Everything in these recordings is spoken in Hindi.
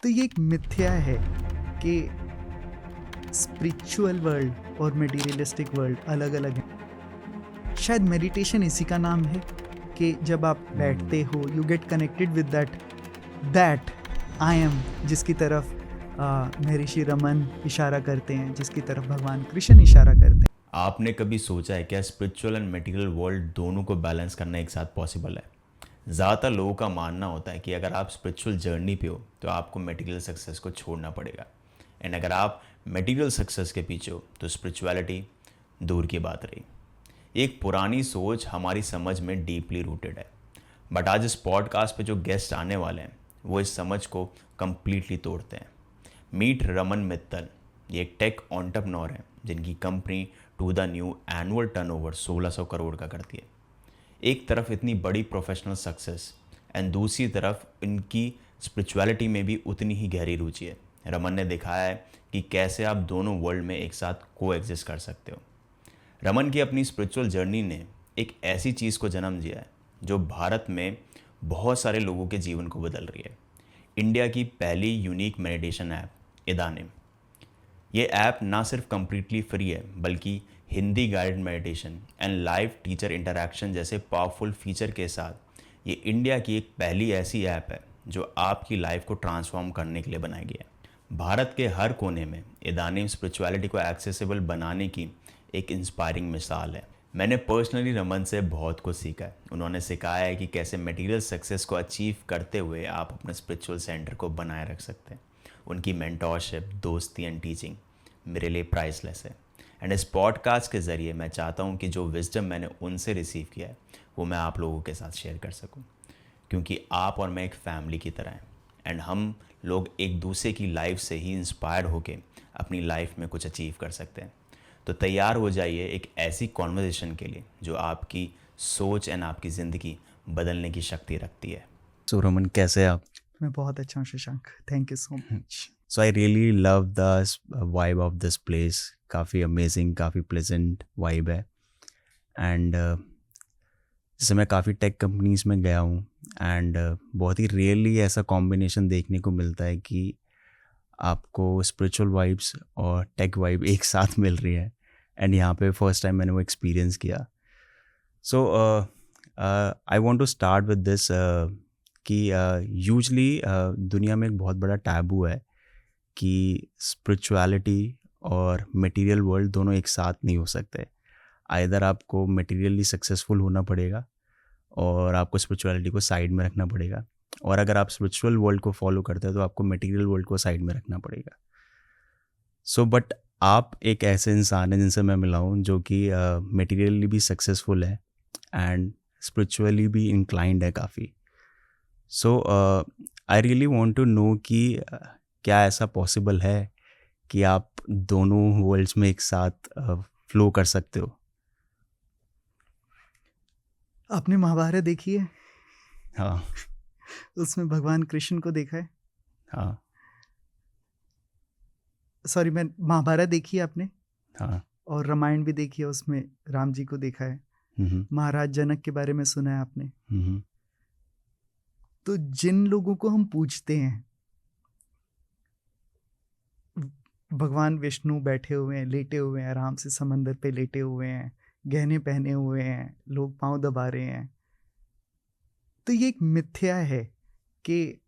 तो ये एक मिथ्या है कि स्पिरिचुअल वर्ल्ड और मटेरियलिस्टिक वर्ल्ड अलग अलग है। शायद मेडिटेशन इसी का नाम है कि जब आप बैठते हो you get connected with that I am, जिसकी तरफ महर्षि रमन इशारा करते हैं, जिसकी तरफ भगवान कृष्ण इशारा करते हैं। आपने कभी सोचा है क्या स्पिरिचुअल एंड मटेरियल वर्ल्ड दोनों को बैलेंस करना एक साथ पॉसिबल है? ज़्यादातर लोगों का मानना होता है कि अगर आप स्पिरिचुअल जर्नी पे हो तो आपको मटेरियल सक्सेस को छोड़ना पड़ेगा, एंड अगर आप मटेरियल सक्सेस के पीछे हो तो स्पिरिचुअलिटी दूर की बात रही। एक पुरानी सोच हमारी समझ में डीपली रूटेड है, बट आज इस पॉडकास्ट पे जो गेस्ट आने वाले हैं वो इस समझ को कम्प्लीटली तोड़ते हैं। मीट रमन मित्तल। ये एक टेक एंटरप्रेन्योर हैं जिनकी company to the new annual turnover 1600 crore का करती है। एक तरफ इतनी बड़ी प्रोफेशनल सक्सेस एंड दूसरी तरफ इनकी स्पिरिचुअलिटी में भी उतनी ही गहरी रुचि है। रमन ने दिखाया है कि कैसे आप दोनों वर्ल्ड में एक साथ को एग्जिस्ट कर सकते हो। रमन की अपनी स्पिरिचुअल जर्नी ने एक ऐसी चीज़ को जन्म दिया है जो भारत में बहुत सारे लोगों के जीवन को बदल रही है। इंडिया की पहली यूनिक मेडिटेशन ऐप इदानिम। ये ऐप ना सिर्फ कम्प्लीटली फ्री है बल्कि Hindi guided meditation and live teacher interaction जैसे पावरफुल फीचर के साथ ये इंडिया की एक पहली ऐसी ऐप है जो आपकी लाइफ को ट्रांसफॉर्म करने के लिए बनाई गई है। भारत के हर कोने में इदानिम स्पिरिचुअलिटी को एक्सेसिबल बनाने की एक इंस्पायरिंग मिसाल है। मैंने पर्सनली रमन से बहुत कुछ सीखा है। उन्होंने सिखाया है कि कैसे मटेरियल सक्सेस को अचीव करते हुए आप अपने स्पिरिचुअल सेंटर को बनाए रख सकते हैं। उनकी मेंटोरशिप, दोस्ती एंड टीचिंग मेरे लिए प्राइसलेस है। एंड इस पॉडकास्ट के ज़रिए मैं चाहता हूँ कि जो विजडम मैंने उनसे रिसीव किया है वो मैं आप लोगों के साथ शेयर कर सकूँ, क्योंकि आप और मैं एक फैमिली की तरह हैं एंड हम लोग एक दूसरे की लाइफ से ही इंस्पायर्ड होकर अपनी लाइफ में कुछ अचीव कर सकते हैं। तो तैयार हो जाइए एक ऐसी कॉन्वर्जेशन के लिए जो आपकी सोच एंड आपकी ज़िंदगी बदलने की शक्ति रखती है। सो रमन, कैसे हैं आप? मैं बहुत अच्छा हूँ Shashank, thank you so much. So I really love the vibe of this place. काफ़ी अमेजिंग, काफ़ी प्लेजेंट वाइब है। एंड जैसे मैं काफ़ी टेक कंपनीज़ में गया हूँ एंड बहुत ही रेयरली ऐसा कॉम्बिनेशन देखने को मिलता है कि आपको स्पिरिचुअल वाइब्स और टेक वाइब एक साथ मिल रही है। एंड यहाँ पे फर्स्ट टाइम मैंने वो एक्सपीरियंस किया। So I want to start with this कि यूजली दुनिया में एक बहुत बड़ा टैबू है कि स्पिरिचुअलिटी और मटेरियल वर्ल्ड दोनों एक साथ नहीं हो सकते। आइदर आपको मटेरियली सक्सेसफुल होना पड़ेगा और आपको स्पिरिचुअलिटी को साइड में रखना पड़ेगा, और अगर आप स्पिरिचुअल वर्ल्ड को फॉलो करते हैं तो आपको मटेरियल वर्ल्ड को साइड में रखना पड़ेगा। सो बट आप एक ऐसे इंसान हैं जिनसे मैं मिला हूँ जो कि मटेरियली भी सक्सेसफुल है एंड स्पिरिचुअली भी इंक्लाइंड है काफ़ी। So I really want to know कि क्या ऐसा पॉसिबल है कि आप दोनों वर्ल्ड्स में एक साथ फ्लो कर सकते हो? आपने महाभारत देखी है? हाँ। उसमें भगवान कृष्ण को देखा है? हाँ। सॉरी, मैं महाभारत देखी है आपने? हाँ। और रामायण भी देखी है, उसमें राम जी को देखा है। महाराज जनक के बारे में सुना है आपने? तो जिन लोगों को हम पूजते हैं, भगवान विष्णु बैठे हुए हैं, लेटे हुए हैं, आराम से समंदर पे लेटे हुए हैं, गहने पहने हुए हैं, लोग पांव दबा रहे हैं। तो ये एक मिथ्या है कि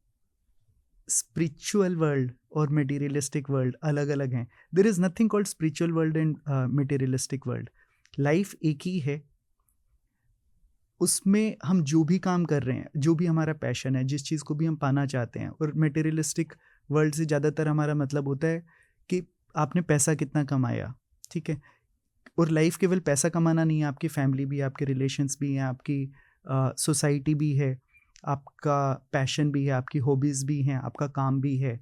स्पिरिचुअल वर्ल्ड और मटेरियलिस्टिक वर्ल्ड अलग अलग हैं। There is nothing called spiritual world and materialistic world. Life एक ही है। उसमें हम जो भी काम कर रहे हैं, जो भी हमारा पैशन है, जिस चीज़ को भी हम पाना चाहते हैं, और मटेरियलिस्टिक वर्ल्ड से ज़्यादातर हमारा मतलब होता है कि आपने पैसा कितना कमाया, ठीक है। और लाइफ केवल पैसा कमाना नहीं है, आपकी फैमिली भी, आपके रिलेशंस भी हैं, आपकी सोसाइटी भी है, आपका पैशन भी है, आपकी हॉबीज़ भी हैं, आपका काम भी है।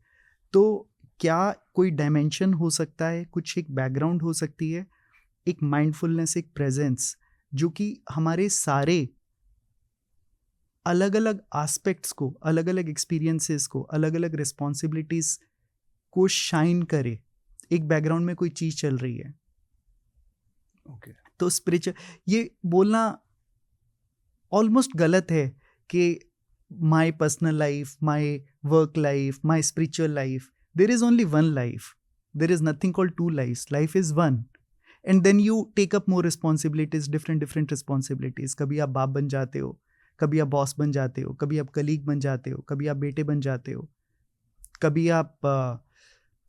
तो क्या कोई डायमेंशन हो सकता है, कुछ एक बैकग्राउंड हो सकती है, एक माइंडफुलनेस, एक प्रेजेंस, जो कि हमारे सारे अलग अलग एस्पेक्ट्स को, अलग अलग एक्सपीरियंसेस को, अलग अलग रिस्पॉन्सिबिलिटीज़ को शाइन करे। एक बैकग्राउंड में कोई चीज़ चल रही है। ओके। तो स्पिरिचुअल, ये बोलना ऑलमोस्ट गलत है कि my personal life, my work life, my spiritual life. There is only one life. There is nothing called two lives. Life is one. And then you take up more responsibilities, different responsibilities. कभी आप बाप बन जाते हो, कभी आप बॉस बन जाते हो, कभी आप कलीग बन जाते हो, कभी आप बेटे बन जाते हो, कभी आप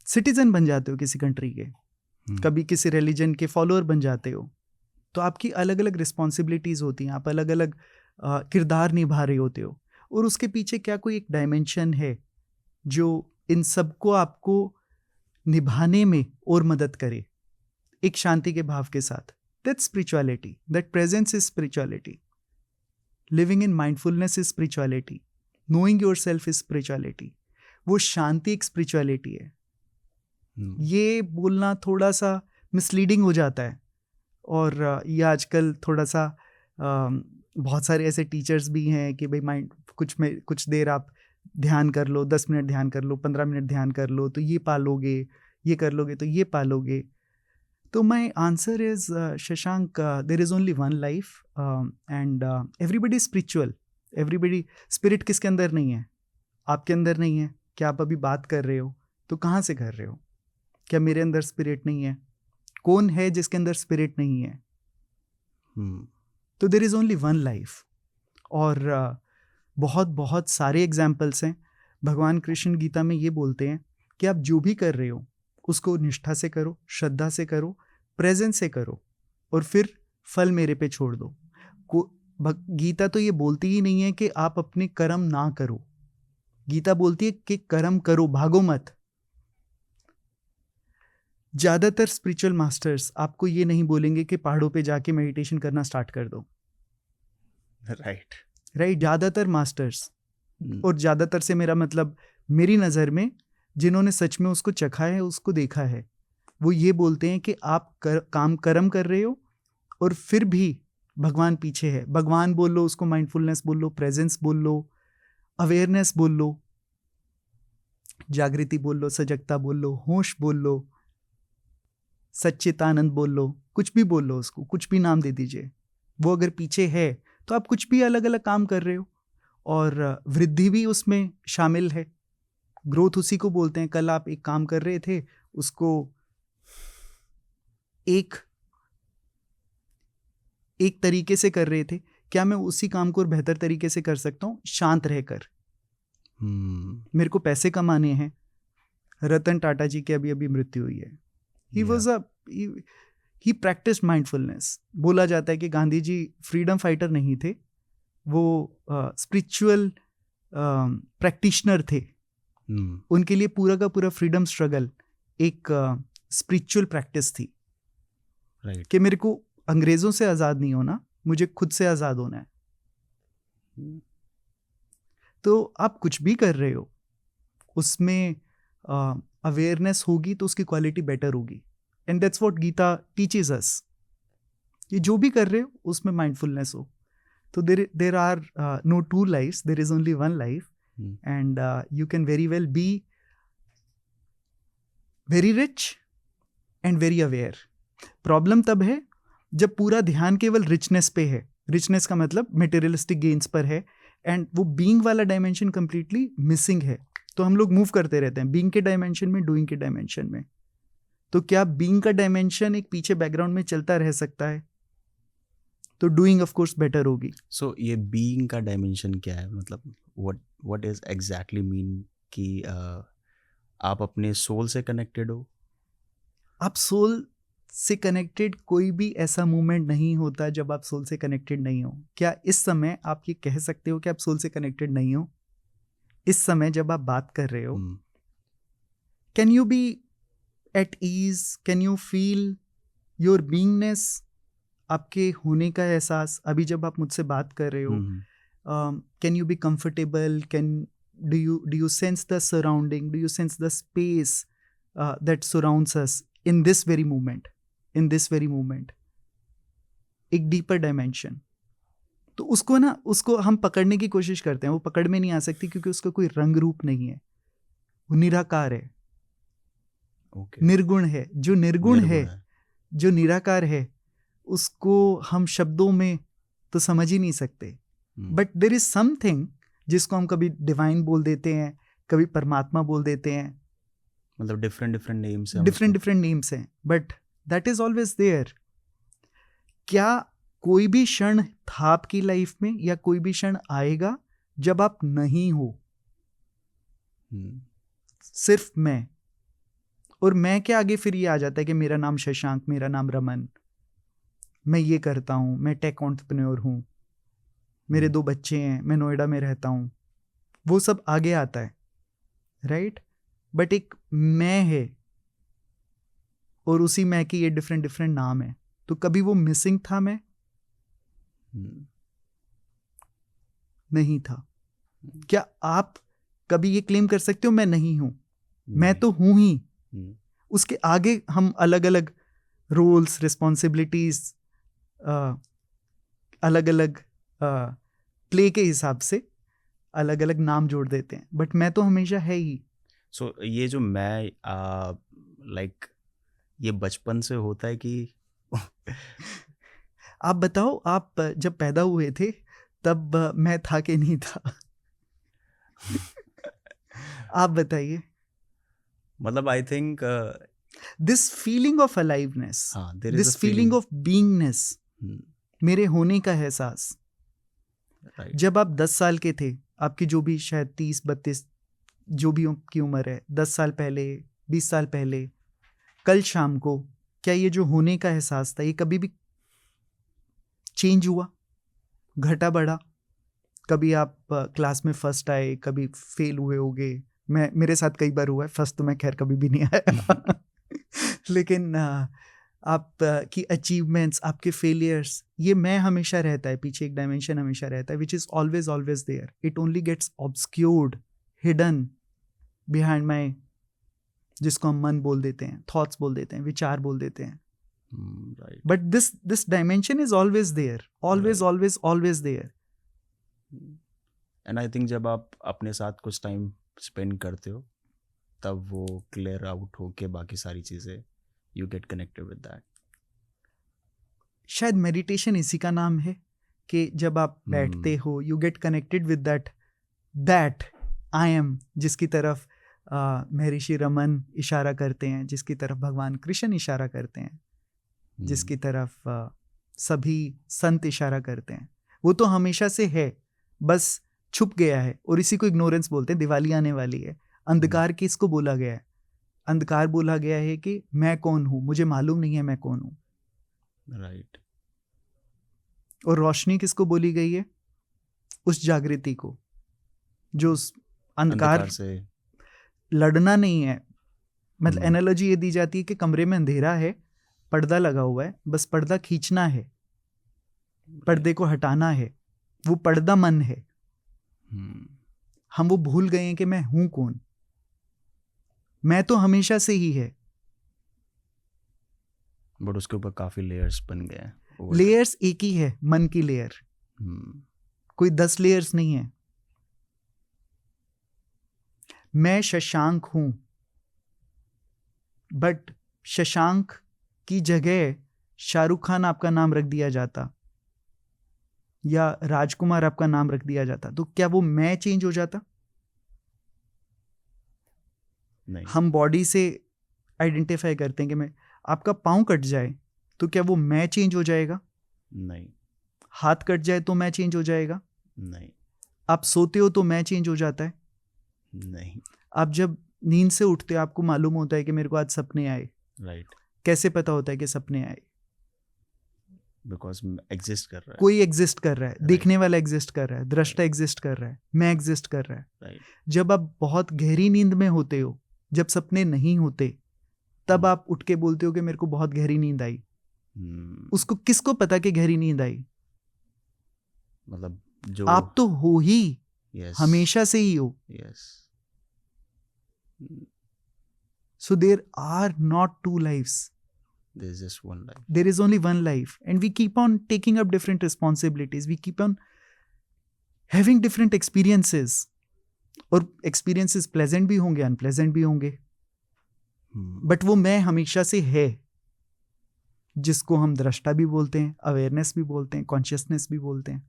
सिटीजन बन जाते हो किसी कंट्री के, कभी किसी रिलीजन के फॉलोअर बन जाते हो. तो आपकी अलग अलग रिस्पॉन्सिबिलिटीज़ होती हैं, आप अलग अलग किरदार निभा रहे होते हो. और उसके पीछे क्या कोई एक डायमेंशन है जो इन सबको आपको निभाने में और मदद करे, एक शांति के भाव के साथ. That spirituality, that presence is spirituality. Living in mindfulness is spirituality. Knowing your self is spirituality. वो शांति एक स्पिरिचुअलिटी है. ये बोलना थोड़ा सा मिसलीडिंग हो जाता है. और ये आजकल थोड़ा सा बहुत सारे ऐसे टीचर्स भी हैं कि भाई माइंड कुछ देर आप ध्यान कर लो, 10 मिनट ध्यान कर लो, 15 मिनट ध्यान कर लो, तो ये पालोगे, ये कर लोगे तो ये पालोगे. तो my answer is Shashank, there is only one life and everybody spiritual. Everybody. Spirit किसके अंदर नहीं है? आपके अंदर नहीं है. क्या आप अभी बात कर रहे हो तो कहाँ से कर रहे हो? क्या मेरे अंदर स्पिरिट नहीं है? कौन है जिसके अंदर स्पिरिट नहीं है? तो there is only one life. और बहुत बहुत सारे एग्जाम्पल्स हैं. भगवान कृष्ण गीता में ये बोलते हैं कि आप जो भी कर रहे हो उसको निष्ठा से करो, श्रद्धा से करो, प्रेजेंस से करो, और फिर फल मेरे पे छोड़ दो. गीता तो ये बोलती ही नहीं है कि आप अपने कर्म ना करो. गीता बोलती है कि कर्म करो, भागो मत. ज़्यादातर स्पिरिचुअल मास्टर्स आपको ये नहीं बोलेंगे कि पहाड़ों पे जाके मेडिटेशन करना स्टार्ट कर दो. राइट. ज़्यादातर मास्टर्स, और ज़्यादातर से मेरा मतलब मेरी नज़र में जिन्होंने सच में उसको चखा है, उसको देखा है, वो ये बोलते हैं कि आप कर्म कर रहे हो और फिर भी भगवान पीछे है. भगवान बोल लो, उसको माइंडफुलनेस बोल लो, प्रेजेंस बोल लो, अवेयरनेस बोल लो, जागृति बोल लो, सजगता बोल लो, होश बोल लो, सच्चिदानंद बोल लो, कुछ भी बोल लो, उसको कुछ भी नाम दे दीजिए. वो अगर पीछे है तो आप कुछ भी अलग अलग काम कर रहे हो, और वृद्धि भी उसमें शामिल है. ग्रोथ उसी को बोलते हैं. कल आप एक काम कर रहे थे, उसको एक तरीके से कर रहे थे, क्या मैं उसी काम को और बेहतर तरीके से कर सकता हूँ शांत रहकर? मेरे को पैसे कमाने हैं. रतन टाटा जी की अभी अभी मृत्यु हुई है. ही प्रैक्टिस्ड माइंडफुलनेस. बोला जाता है कि गांधी जी फ्रीडम फाइटर नहीं थे, वो स्पिरिचुअल प्रैक्टिशनर थे. उनके लिए पूरा का पूरा फ्रीडम स्ट्रगल एक स्पिरिचुअल प्रैक्टिस थी. राइट. कि मेरे को अंग्रेजों से आज़ाद नहीं होना, मुझे खुद से आज़ाद होना है. तो आप कुछ भी कर रहे हो, उसमें अवेयरनेस होगी तो उसकी क्वालिटी बेटर होगी. And that's what Gita teaches us. ये जो भी कर रहे हो उसमें माइंडफुलनेस हो. तो there are no two lives, there is only one life. And you can very well be very rich and very aware. Problem तब है जब पूरा ध्यान केवल रिचनेस पे है. रिचनेस का मतलब मेटेरियलिस्टिक गेन्स पर है, एंड वो बीइंग वाला डायमेंशन कंप्लीटली मिसिंग है. तो हम लोग मूव करते रहते हैं बीइंग के डायमेंशन में, डूइंग के डायमेंशन में. तो क्या बीइंग का डायमेंशन एक पीछे बैकग्राउंड में चलता रह सकता है? तो डूइंग ऑफ कोर्स बेटर होगी. सो ये बीइंग का डायमेंशन क्या है? मतलब व्हाट इज एग्जैक्टली मीन कि आप अपने सोल से कनेक्टेड हो? आप सोल से कनेक्टेड, कोई भी ऐसा मूवमेंट नहीं होता जब आप सोल से कनेक्टेड नहीं हो. क्या इस समय आप ये कह सकते हो कि आप सोल से कनेक्टेड नहीं हो? इस समय जब आप बात कर रहे हो, can you be at ease? Can you feel your beingness? आपके होने का एहसास अभी जब आप मुझसे बात कर रहे हो, can you be comfortable? do you sense the surrounding? Do you sense the space that surrounds us in this very moment? एक डीपर डायमेंशन. तो उसको हम पकड़ने की कोशिश करते हैं. वो पकड़ में नहीं आ सकती क्योंकि उसका कोई रंग रूप नहीं है. वो निराकार है. निर्गुण है. जो निर्गुण है, जो निराकार है, उसको हम शब्दों में तो समझ ही नहीं सकते. बट देयर इज समथिंग जिसको हम कभी डिवाइन बोल देते हैं, कभी परमात्मा बोल देते हैं, मतलब डिफरेंट डिफरेंट नेम्स हैं डिफरेंट उसके। डिफरेंट नेम्स हैं, but that is always there. क्या कोई भी क्षण था आपकी लाइफ में, या कोई भी क्षण आएगा जब आप नहीं हो? हम्म, सिर्फ मैं, और मैं के आगे फिर ये आ जाता है कि मेरा नाम शशांक, मेरा नाम रमन, मैं ये करता हूँ, मैं टेक एंटरप्रेन्योर हूँ, मेरे 2 बच्चे हैं, मैं नोएडा में रहता हूँ, वो सब आगे आता है, राइट? बट एक मैं है, और उसी मैं के ये डिफरेंट डिफरेंट नाम है। तो कभी वो मिसिंग था मैं? हम्म, नहीं था। क्या आप कभी ये क्लेम कर सकते हो मैं नहीं हूं? मैं नहीं। तो हूं ही। हम्म, उसके आगे हम अलग अलग रोल्स, रिस्पॉन्सिबिलिटीज, अलग अलग प्ले के हिसाब से अलग अलग नाम जोड़ देते हैं, बट मैं तो हमेशा है ही। सो ये जो मैं लाइक ये बचपन से होता है कि आप बताओ, आप जब पैदा हुए थे तब मैं था कि नहीं था? आप बताइए। मतलब I think this feeling of aliveness, हाँ there is a this feeling of beingness, मेरे होने का एहसास, राइट। जब आप 10 साल के थे, आपकी जो भी शायद 30-32 जो भी की उम्र है, 10 साल पहले, 20 साल पहले, कल शाम को, क्या ये जो होने का एहसास था, ये कभी भी चेंज हुआ, घटा बढ़ा? कभी आप क्लास में फर्स्ट आए, कभी फेल हुए होगे। मेरे साथ कई बार हुआ है, फर्स्ट तो मैं खैर कभी भी नहीं आया लेकिन आप की अचीवमेंट्स, आपके फेलियर्स, ये मैं हमेशा रहता है, पीछे एक डायमेंशन हमेशा रहता है, which is always always there. It only gets obscured, hidden behind my, जिसको हम मन बोल देते हैं, थॉट्स बोल देते हैं, विचार बोल देते हैं। Right. But this dimension is always there, always Right. Always always there. And I think जब आप अपने साथ कुछ टाइम स्पेंड करते हो तब वो क्लियर आउट हो के बाकी सारी चीज़ें you get connected with that. शायद मेडिटेशन इसी का नाम है, कि जब आप बैठते हो, you get connected with that I am, जिसकी तरफ महर्षि रमन इशारा करते हैं, जिसकी तरफ भगवान कृष्ण इशारा करते हैं, जिसकी तरफ सभी संत इशारा करते हैं। वो तो हमेशा से है, बस छुप गया है, और इसी को इग्नोरेंस बोलते हैं। दिवाली आने वाली है, अंधकार किसको बोला गया है? अंधकार बोला गया है कि मैं कौन हूं, मुझे मालूम नहीं है मैं कौन हूं। राइट। और रोशनी किसको बोली गई है? उस जागृति को, जो उस अंधकार से लड़ना नहीं है। मतलब एनालॉजी ये दी जाती है कि कमरे में अंधेरा है, पर्दा लगा हुआ है, बस पर्दा खींचना है, पर्दे को हटाना है। वो पर्दा मन है। हम वो भूल गए हैं कि मैं हूं कौन। मैं तो हमेशा से ही है, बट उसके ऊपर काफी लेयर्स बन गए हैं। लेयर्स एक ही है, मन की लेयर, कोई 10 लेयर्स नहीं है। मैं शशांक हूं, बट शशांक की जगह शाहरुख खान आपका नाम रख दिया जाता, या राजकुमार आपका नाम रख दिया जाता, तो क्या वो मैं चेंज हो जाता? नहीं। हम बॉडी से आइडेंटिफाई करते हैं कि मैं, आपका पाँव कट जाए तो क्या वो मैं चेंज हो जाएगा? नहीं। हाथ कट जाए तो मैं चेंज हो जाएगा? नहीं। आप सोते हो तो मैं चेंज हो जाता है? नहीं। आप जब नींद से उठते हो, आपको मालूम होता है कि मेरे को आज सपने आए। राइट। कैसे पता होता है कि सपने आए? बिकॉज एग्जिस्ट कर रहा है, कोई एग्जिस्ट कर रहा है, देखने वाला एग्जिस्ट कर रहा है, दृष्टा एग्जिस्ट कर रहा है, मैं एग्जिस्ट कर रहा है। राइट। जब आप बहुत गहरी नींद में होते हो, जब सपने नहीं होते, तब आप उठ के बोलते हो कि मेरे को बहुत गहरी नींद आई। उसको किसको पता कि गहरी नींद आई? मतलब जो आप तो हो ही, yes, हमेशा से ही हो। yes. So there are not two lives. There is just one life. There is only one life, and we keep on taking up different responsibilities. We keep on having different experiences. और experiences pleasant भी होंगे, unpleasant भी होंगे, बट वो मैं हमेशा से है, जिसको हम दृष्टा भी बोलते हैं, अवेयरनेस भी बोलते हैं, कॉन्शियसनेस भी बोलते हैं।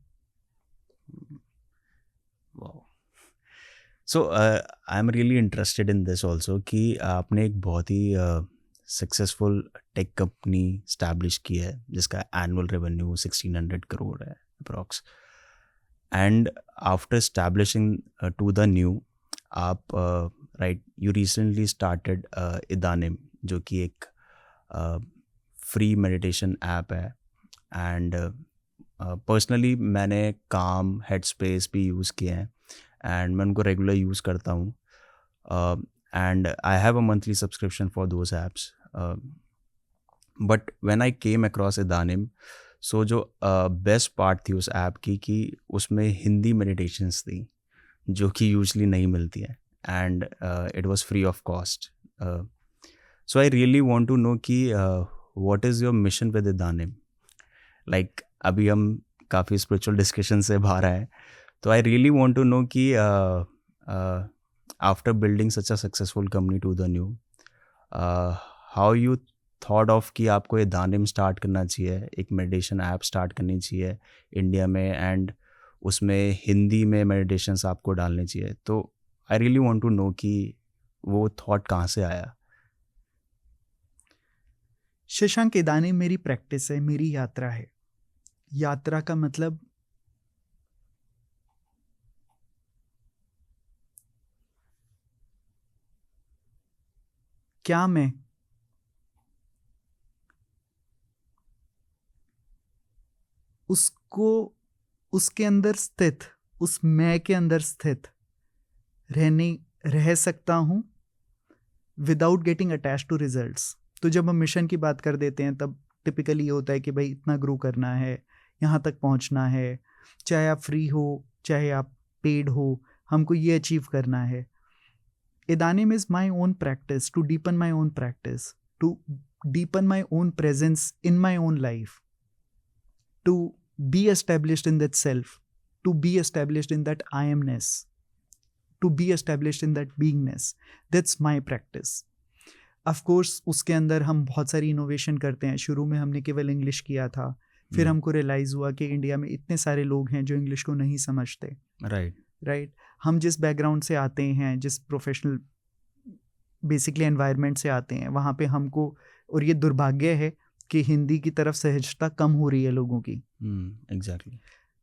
Wow. So I am really interested in this also कि आपने एक बहुत ही सक्सेसफुल टेक कंपनी स्टैब्लिश की है जिसका एनुअल रेवेन्यू 1600 करोड़ है approx, and after establishing to the new आप right you recently started Idanim, जो कि एक फ्री मेडिटेशन ऐप है, एंड पर्सनली मैंने काम, हेडस्पेस भी यूज़ किए हैं एंड मैं उनको रेगुलर यूज़ करता हूँ, and I have a monthly subscription for those apps, but when I came across Idanim, so जो बेस्ट पार्ट थी उस ऐप की कि उसमें हिंदी मेडिटेशंस थी जो कि यूजली नहीं मिलती है, and it was free of cost. So I really want to know कि what is your mission with Idanim. Like अभी हम काफ़ी स्पिरिचुअल डिस्कशन से बाहर आए, तो I really want to know कि after building such a successful company to the New, how you thought of कि आपको इदानिम स्टार्ट करना चाहिए, एक मेडिटेशन ऐप स्टार्ट करनी चाहिए इंडिया में, एंड उसमें हिंदी में मेडिटेशंस आपको डालने चाहिए. तो I really want to know कि वो थॉट कहाँ से आया. शशांक, इदानिम मेरी प्रैक्टिस है, मेरी यात्रा है. यात्रा का मतलब क्या मैं उसको उसके अंदर स्थित, उस मैं के अंदर स्थित रह सकता हूं without getting attach to results. तो जब हम मिशन की बात कर देते हैं तब टिपिकली ये होता है कि भाई इतना ग्रो करना है, यहाँ तक पहुँचना है, चाहे आप फ्री हो चाहे आप पेड हो, हमको ये अचीव करना है. Idanim is my own practice to deepen my own practice, to deepen my own presence in my own life, to be established in that self, to be established in that I amness, to be established in that beingness. That's my practice. Of course उसके अंदर हम बहुत सारी इनोवेशन करते हैं. शुरू में हमने केवल इंग्लिश किया था, फिर हमको रियलाइज़ हुआ कि इंडिया में इतने सारे लोग हैं जो इंग्लिश को नहीं समझते. राइट. हम जिस बैकग्राउंड से आते हैं, जिस प्रोफेशनल बेसिकली एनवायरनमेंट से आते हैं, वहाँ पे हमको, और ये दुर्भाग्य है कि हिंदी की तरफ सहजता कम हो रही है लोगों की. एग्जैक्टली.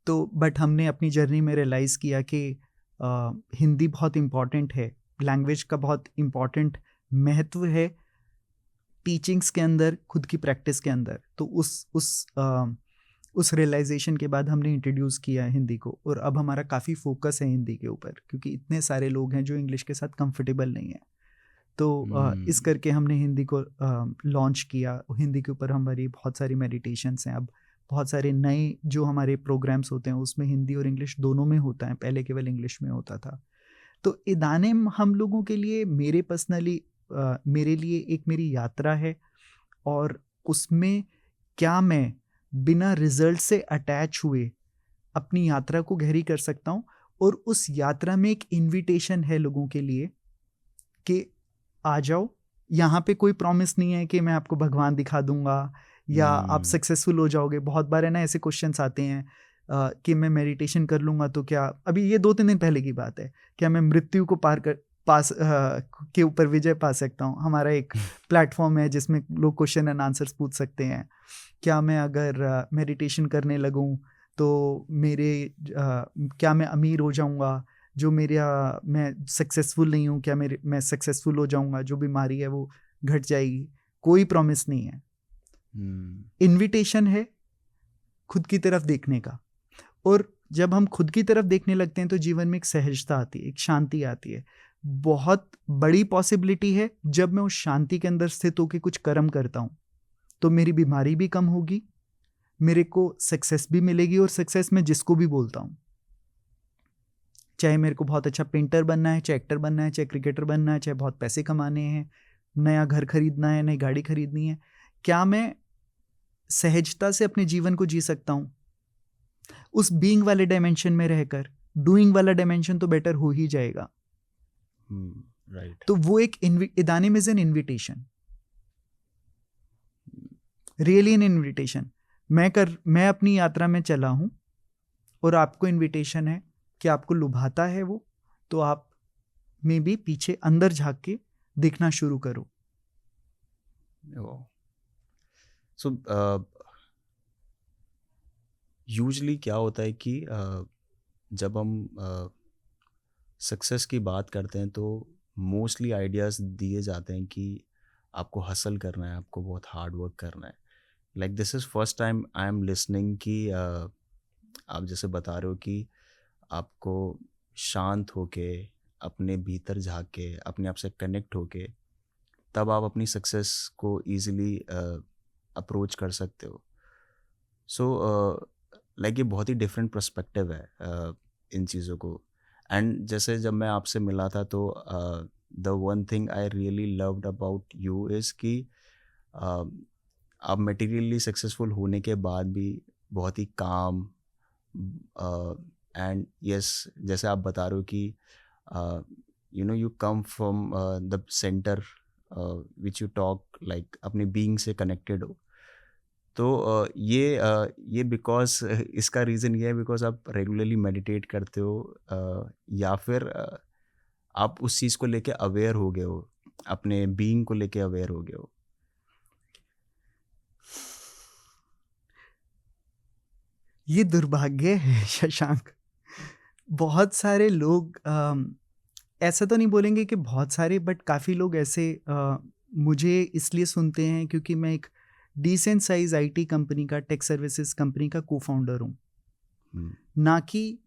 तो बट हमने अपनी जर्नी में रियलाइज़ किया कि हिंदी बहुत इम्पॉर्टेंट है, लैंग्वेज का बहुत इम्पॉर्टेंट महत्व है टीचिंग्स के अंदर, खुद की प्रैक्टिस के अंदर. तो उस रियलाइजेशन के बाद हमने इंट्रोड्यूस किया हिंदी को, और अब हमारा काफ़ी फोकस है हिंदी के ऊपर, क्योंकि इतने सारे लोग हैं जो इंग्लिश के साथ कंफर्टेबल नहीं हैं. तो इस करके हमने हिंदी को लॉन्च किया. हिंदी के ऊपर हमारी बहुत सारी मेडिटेशंस हैं. अब बहुत सारे नए जो हमारे प्रोग्राम्स होते हैं उसमें हिंदी और इंग्लिश दोनों में होता है, पहले केवल इंग्लिश में होता था. तो इदानिम हम लोगों के लिए, मेरे पर्सनली मेरे लिए एक मेरी यात्रा है, और उसमें क्या मैं बिना रिजल्ट से अटैच हुए अपनी यात्रा को गहरी कर सकता हूँ. और उस यात्रा में एक इन्विटेशन है लोगों के लिए कि आ जाओ. यहाँ पे कोई प्रॉमिस नहीं है कि मैं आपको भगवान दिखा दूंगा या आप सक्सेसफुल हो जाओगे. बहुत बार है ना ऐसे क्वेश्चंस आते हैं कि मैं मेडिटेशन कर लूँगा तो क्या, अभी ये 2-3 दिन पहले की बात है, क्या मैं मृत्यु को पास के ऊपर विजय पा सकता हूँ. हमारा एक प्लेटफॉर्म है जिसमें लोग क्वेश्चन एंड आंसर्स पूछ सकते हैं. क्या मैं अगर मेडिटेशन करने लगूँ तो क्या मैं अमीर हो जाऊँगा, जो मैं सक्सेसफुल नहीं हूँ क्या मैं सक्सेसफुल हो जाऊँगा, जो बीमारी है वो घट जाएगी. कोई प्रॉमिस नहीं है. इन्विटेशन है खुद की तरफ देखने का. और जब हम खुद की तरफ देखने लगते हैं तो जीवन में एक सहजता आती है, एक शांति आती है. बहुत बड़ी पॉसिबिलिटी है जब मैं उस शांति के अंदर स्थित होकर कुछ कर्म करता हूँ तो मेरी बीमारी भी कम होगी, मेरे को सक्सेस भी मिलेगी. और सक्सेस मैं जिसको भी बोलता हूँ, चाहे मेरे को बहुत अच्छा पेंटर बनना है, चाहे एक्टर बनना है, चाहे क्रिकेटर बनना है, चाहे बहुत पैसे कमाने हैं, नया घर खरीदना है, नई गाड़ी खरीदनी है, क्या मैं सहजता से अपने जीवन को जी सकता हूँ उस बीइंग वाले डायमेंशन में रहकर? डूइंग वाला डायमेंशन तो बेटर हो ही जाएगा. राइट. तो वो एक Idanim is an invitation, really an invitation. मैं अपनी यात्रा में चला हूँ और आपको इन्विटेशन है कि आपको लुभाता है वो, तो आप में भी पीछे अंदर झांक के देखना शुरू करो। सो यूजली क्या होता है कि जब हम सक्सेस की बात करते हैं तो मोस्टली आइडियाज़ दिए जाते हैं कि आपको हसल करना है, आपको बहुत हार्ड वर्क करना है। Like this is first time I am listening कि आप जैसे बता रहे हो कि आपको शांत होके, अपने भीतर झाँक के, अपने आप से कनेक्ट होके, तब आप अपनी सक्सेस को ईज़िली अप्रोच कर सकते हो। सो लाइक ये बहुत ही डिफरेंट पर्सपेक्टिव है इन चीज़ों को। एंड जैसे जब मैं आपसे मिला था तो the one thing I really loved about you is कि आप मटेरियली सक्सेसफुल होने के बाद भी बहुत ही काम एंड यस, जैसे आप बता रहे हो कि you know you come from the centre which you talk like अपने बीइंग से कनेक्टेड हो। तो ये बिकॉज इसका रीज़न ये है बिकॉज आप रेगुलरली मेडिटेट करते हो, या फिर आप उस चीज़ को लेके अवेयर हो गए हो, अपने बीइंग को लेके अवेयर हो गए हो? ये दुर्भाग्य है शशांक। बहुत सारे लोग ऐसा तो नहीं बोलेंगे कि बहुत सारे, बट काफ़ी लोग ऐसे मुझे इसलिए सुनते हैं क्योंकि मैं एक डिसेंट साइज आईटी कंपनी का, टेक सर्विसेज कंपनी का को फाउंडर हूँ। ना कि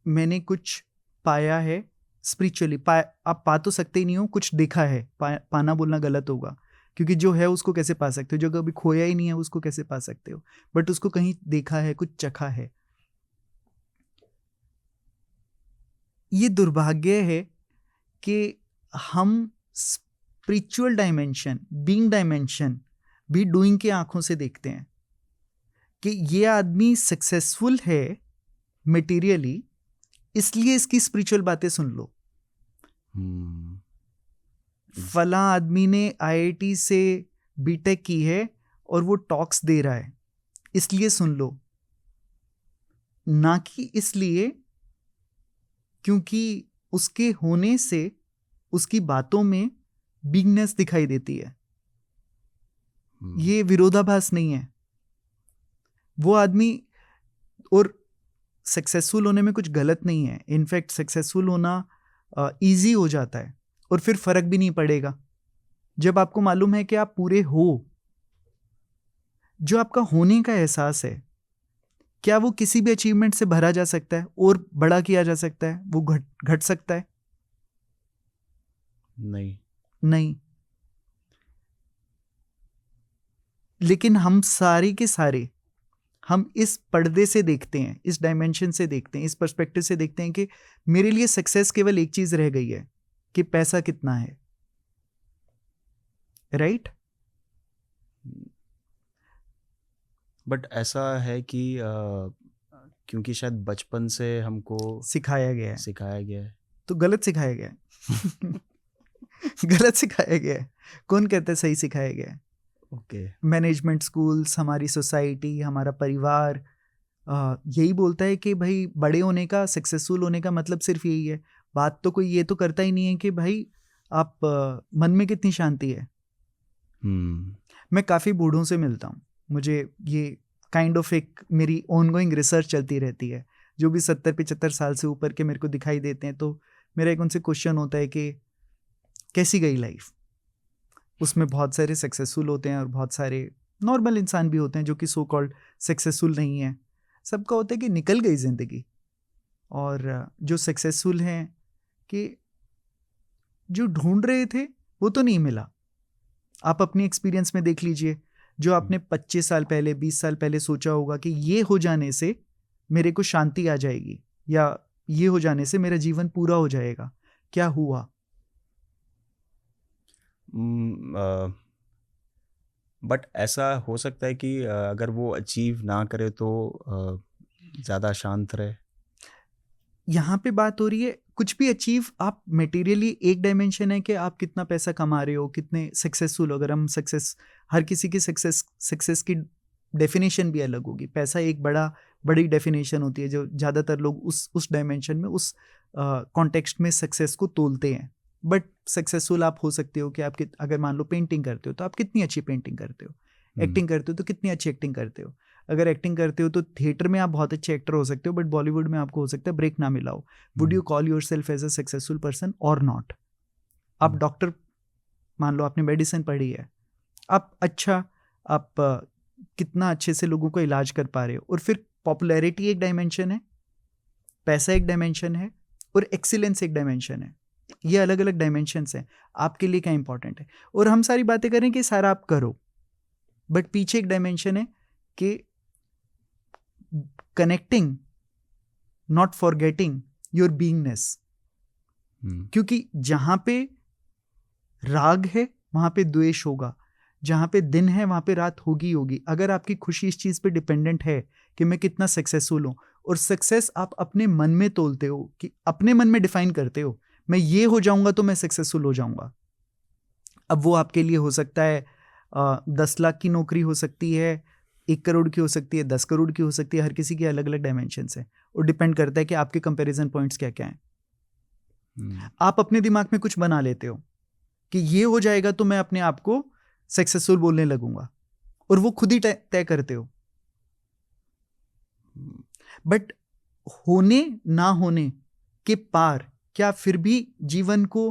मैंने कुछ पाया है स्पिरिचुअली। आप पा तो सकते ही नहीं हो, कुछ देखा है। पाना बोलना गलत होगा, क्योंकि जो है उसको कैसे पा सकते हो? जो कभी खोया ही नहीं है उसको कैसे पा सकते हो? बट उसको कहीं देखा है, कुछ चखा है। ये दुर्भाग्य है कि हम स्पिरिचुअल डायमेंशन, बीइंग डायमेंशन भी डूइंग के आंखों से देखते हैं कि ये आदमी सक्सेसफुल है मटेरियली, इसलिए इसकी स्पिरिचुअल बातें सुन लो। फला आदमी ने आईआईटी से बीटेक की है और वो टॉक्स दे रहा है, इसलिए सुन लो। ना कि इसलिए क्योंकि उसके होने से उसकी बातों में बिगनेस दिखाई देती है। ये विरोधाभास नहीं है। वो आदमी, और सक्सेसफुल होने में कुछ गलत नहीं है। इनफैक्ट सक्सेसफुल होना इजी हो जाता है और फिर फर्क भी नहीं पड़ेगा जब आपको मालूम है कि आप पूरे हो। जो आपका होने का एहसास है, क्या वो किसी भी अचीवमेंट से भरा जा सकता है और बड़ा किया जा सकता है? वो घट सकता है? नहीं। लेकिन हम सारे के सारे हम इस पर्दे से देखते हैं, इस डायमेंशन से देखते हैं, इस पर्सपेक्टिव से देखते हैं कि मेरे लिए सक्सेस केवल एक चीज रह गई है कि पैसा कितना है। राइट? बट ऐसा है कि क्योंकि शायद बचपन से हमको सिखाया गया है तो गलत सिखाया गया है। गलत सिखाया गया है। कौन कहता है सही सिखाया गया है? मैनेजमेंट स्कूल्स, हमारी सोसाइटी, हमारा परिवार यही बोलता है कि भाई बड़े होने का, सक्सेसफुल होने का मतलब सिर्फ यही है। बात तो कोई ये तो करता ही नहीं है कि भाई आप मन में कितनी शांति है। मैं काफ़ी बूढ़ों से मिलता हूँ, मुझे ये काइंड ऑफ एक मेरी ऑनगोइंग रिसर्च चलती रहती है। जो भी 70-75 साल से ऊपर के मेरे को दिखाई देते हैं, तो मेरा एक उनसे क्वेश्चन होता है कि कैसी गई लाइफ। उसमें बहुत सारे सक्सेसफुल होते हैं और बहुत सारे नॉर्मल इंसान भी होते हैं जो कि सो कॉल्ड सक्सेसफुल नहीं है। सबका होता है कि निकल गई ज़िंदगी। और जो सक्सेसफुल हैं कि जो ढूंढ रहे थे वो तो नहीं मिला। आप अपनी एक्सपीरियंस में देख लीजिए, जो आपने 25 साल पहले, 20 साल पहले सोचा होगा कि ये हो जाने से मेरे को शांति आ जाएगी या ये हो जाने से मेरा जीवन पूरा हो जाएगा, क्या हुआ? बट ऐसा हो सकता है कि अगर वो अचीव ना करे तो ज़्यादा शांत रहे। यहाँ पे बात हो रही है कुछ भी अचीव आप मटेरियली, एक डायमेंशन है कि आप कितना पैसा कमा रहे हो, कितने सक्सेसफुल हो। अगर हम सक्सेस, हर किसी की सक्सेस की डेफिनेशन भी अलग होगी। पैसा एक बड़ी डेफिनेशन होती है जो ज़्यादातर लोग उस डायमेंशन में, उस कॉन्टेक्स्ट में सक्सेस को तोलते हैं। बट सक्सेसफुल आप हो सकते हो कि आप अगर मान लो पेंटिंग करते हो तो आप कितनी अच्छी पेंटिंग करते हो, एक्टिंग करते हो तो कितनी अच्छी एक्टिंग करते हो, अगर एक्टिंग करते हो तो थिएटर में आप बहुत अच्छे एक्टर हो सकते हो, बट बॉलीवुड में आपको हो सकता है ब्रेक ना मिला हो। Would you call yourself as a successful person और नॉट? आप डॉक्टर, मान लो आपने मेडिसिन पढ़ी है, आप कितना अच्छे से लोगों को इलाज कर पा रहे हो, और फिर पॉपुलैरिटी एक डायमेंशन है, पैसा एक डायमेंशन है, और एक्सीलेंस एक डायमेंशन है। ये अलग अलग डायमेंशंस हैं। आपके लिए क्या इंपॉर्टेंट है? और हम सारी बातें करें कि सारा आप करो, बट पीछे एक डायमेंशन है कि कनेक्टिंग, नॉट फॉरगेटिंग योर बीइंगनेस। क्योंकि जहां पे राग है वहां पे द्वेष होगा, जहां पे दिन है वहां पे रात होगी होगी। अगर आपकी खुशी इस चीज पे डिपेंडेंट है कि मैं कितना सक्सेसफुल हूं, और सक्सेस आप अपने मन में तोलते हो, कि अपने मन में डिफाइन करते हो, मैं ये हो जाऊंगा तो मैं सक्सेसफुल हो जाऊंगा। अब वो आपके लिए हो सकता है 10 लाख की नौकरी हो सकती है, 1 करोड़ की हो सकती है, 10 करोड़ की हो सकती है। हर किसी के अलग अलग डायमेंशंस हैं, और डिपेंड करता है कि आपके कंपैरिजन पॉइंट्स क्या क्या हैं। आप अपने दिमाग में कुछ बना लेते हो कि ये हो जाएगा तो मैं अपने आप को सक्सेसफुल बोलने लगूंगा, और वो खुद ही तय करते हो। बट होने ना होने के पार क्या फिर भी जीवन को